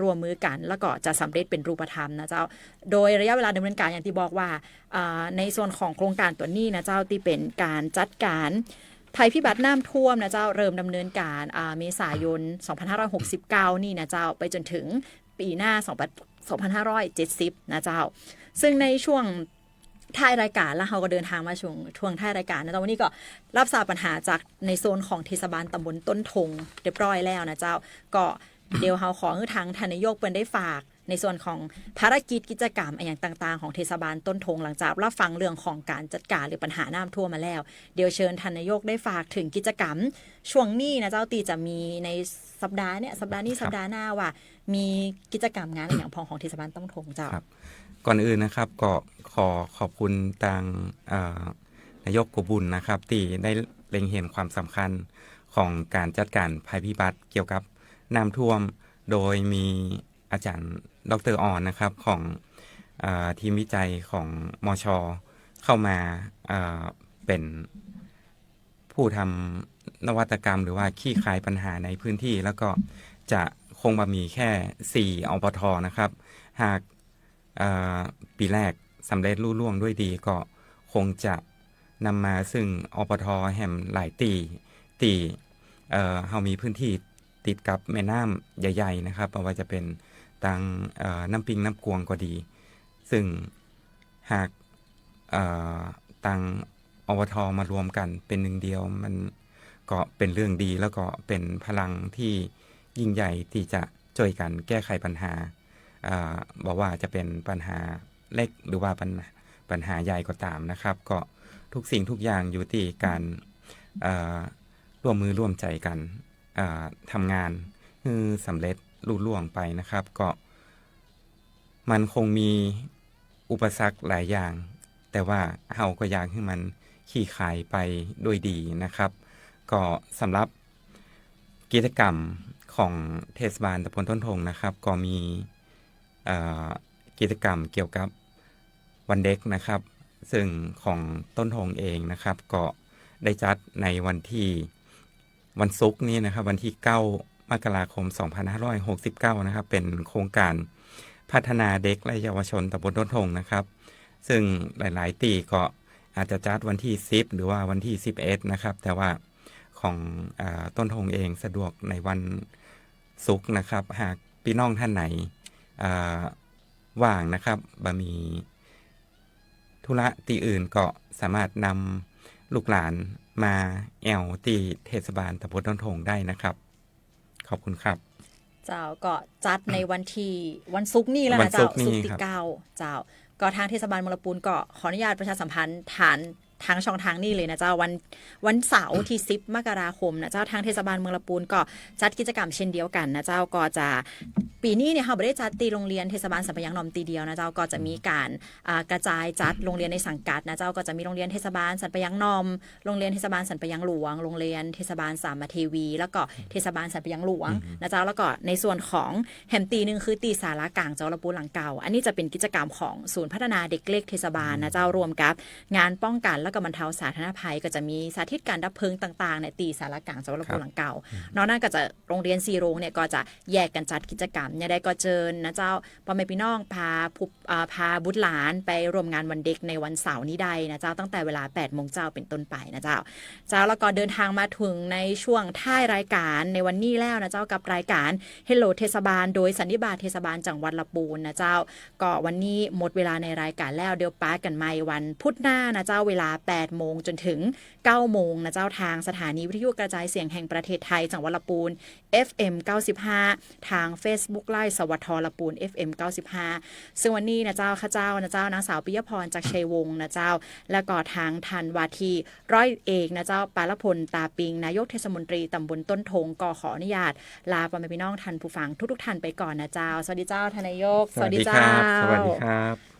รวมมือกันแล้วก็จะสำเร็จเป็นรูปธรรมนะเจ้าโดยระยะเวลาดำเนินการอย่างที่บอกว่าในส่วนของโครงการตัวนี้นะเจ้าที่เป็นการจัดการภัยพิบัติน้ำท่วมนะเจ้าเริ่มดำเนินการเมษายน 2569 นี่นะเจ้าไปจนถึงปีหน้า 2570 นะเจ้าซึ่งในช่วงท้ายรายการแล้วเราก็เดินทางมาช่วงท้ายรายการนะเจ้าวันนี้ก็รับทราบปัญหาจากในโซนของเทศบาลตำบลต้นทงเรียบร้อยแล้วนะเจ้าก็เดี๋ยวเราขอทางท่านนายกเป็นได้ฝากในส่วนของภารกิจกิจกรรมอย่างต่างๆของเทศบาลต้นทงหลังจากรับฟังเรื่องของการจัดการหรือปัญหาน้ำท่วมมาแล้วเดี๋ยวเชิญท่านนายกได้ฝากถึงกิจกรรมช่วงนี้นะเจ้าตีจะมีในสัปดาห์นี้สัปดาห์หน้าว่ามีกิจกรรมงานอะไรอย่างของเทศบาลต้นทงเจ้าก่อนอื่นนะครับก็ขอบคุณทางนายกกบุญนะครับที่ได้เล็งเห็นความสำคัญของการจัดการภัยพิบัติเกี่ยวกับน้ำท่วมโดยมีอาจารย์ดร.ออนนะครับของทีมวิจัยของมช.เข้ามาเป็นผู้ทำนวัตกรรมหรือว่าขี้คายปัญหาในพื้นที่แล้วก็จะคงมามีแค่4อปท.นะครับหากปีแรกสำเร็จลุล่วงด้วยดีก็คงจะนำมาซึ่งอปท.แห่งหลายตีเรามีพื้นที่ติดกับแม่น้ำใหญ่ๆนะครับไม่ว่าจะเป็นทางน้ำปิงน้ำกวงก็ดีซึ่งหากทางอปท.มารวมกันเป็นหนึ่งเดียวมันก็เป็นเรื่องดีแล้วก็เป็นพลังที่ยิ่งใหญ่ที่จะช่วยกันแก้ไขปัญหาบอกว่าจะเป็นปัญหาเล็กหรือว่าปัญหาใหญ่ก็ตามนะครับก็ทุกสิ่งทุกอย่างอยู่ที่การร่วมมือร่วมใจกันทำงานให้สำเร็จลุล่วงไปนะครับก็มันคงมีอุปสรรคหลายอย่างแต่ว่าเราก็อยากให้มันขี่คายไปด้วยดีนะครับก็สำหรับกิจกรรมของเทศบาลตำบลต้นทงนะครับก็มีกิจกรรมเกี่ยวกับวันเด็กนะครับซึ่งของต้นทงเองนะครับก็ได้จัดในวันศุกร์นี้นะครับวันที่9 มกราคม 2569นะครับเป็นโครงการพัฒนาเด็กและเยาวชนตำบลต้นทงนะครับซึ่งหลายๆตีก็อาจจะจัดวันที่10หรือว่าวันที่11นะครับแต่ว่าของต้นทงเองสะดวกในวันศุกร์นะครับหากพี่น้องท่านไหนว่างนะครับบ่มีธุระที่อื่นก็สามารถนำลูกหลานมาแอวที่เทศบาลตำบลต้นทงได้นะครับขอบคุณครับเจ้าก็จัดในวันศุกร์นี่แล้วนะเจ้าศุกร์ที่9เจ้าก็ทางเทศบาลเมืองลำพูนก็ขออนุญาตประชาสัมพันธ์ทางช่องทางนี้เลยนะเจ้าวันเสาร์ที่10 มกราคมนะเจ้าทางเทศบาลเมืองลำพูนก็จัดกิจกรรมเช่นเดียวกันนะเจ้าก็จะปีนี้เนี่ยเขาไม่ได้จัดตีโรงเรียนเทศบาลสัมปะยังนอมตีเดียวนะเจ้าก็จะมีการกระจายจัดโรงเรียนในสังกัดนะเจ้าก็จะมีโรงเรียนเทศบาลสันปะยังนอมโรงเรียนเทศบาลสันปะยังหลวงโรงเรียนเทศบาลสามเทวีแล้วก็เทศบาลสันปะยังหลวงนะเจ้าแล้วก็ในส่วนของแฮมตีนึงคือตีสารากลางเจ้าลำพูนหลังเก่าอันนี้จะเป็นกิจกรรมของศูนย์พัฒนาเด็กเล็กเทศบาลนะเจ้ารวมกับงานป้องกันและก็บรรเทาสาธารณภัยก็จะมีสาธิตการดับเพลิงต่างๆในตีสารกลางเจ้าลำพูนหลังเก่านอกนั้นก็จะโรงเรียน4โรงเนี่ยก็จะแยกกันจัดกิจกรรมเนี่ยได้ก็เชิญนะเจ้าพ่อแม่พี่น้องพาบุตรหลานไปร่วมงานวันเด็กในวันเสาร์นี้ได้นะเจ้าตั้งแต่เวลา 8 โมงเจ้าเป็นต้นไปนะเจ้าแล้วก็เดินทางมาถึงในช่วงท้ายรายการในวันนี้แล้วนะเจ้ากับรายการ Hello เทศบาลโดยสันนิบาตเทศบาลจังหวัดลำพูนนะเจ้าก็วันนี้หมดเวลาในรายการแล้วเดี๋ยวป้ากันใหม่วันพุธหน้านะเจ้าเวลา 8 โมงจนถึง 9 โมงนะเจ้าทางสถานีวิทยุกระจายเสียงแห่งประเทศไทยจังหวัดลำพูน FM 95 ทาง Facebook ไลฟ์สวทลำพูน FM 95ซึ่งวันนี้นะเจ้าข้าเจ้านะเจ้านางสาวปิยพรจากชัยวงศ์นะเจ้าและก็ทางทันวาทีร้อยเอกนะเจ้าปาลพลตาปิงนายกเทศมนตรีตำบลต้นทงก็ขออนุญาตลาพ่อแม่พี่น้องทันผู้ฟังทุกท่านไปก่อนนะเจ้าสวัสดีเจ้าทนายกสวัสดีเจ้าสวัสดีครับ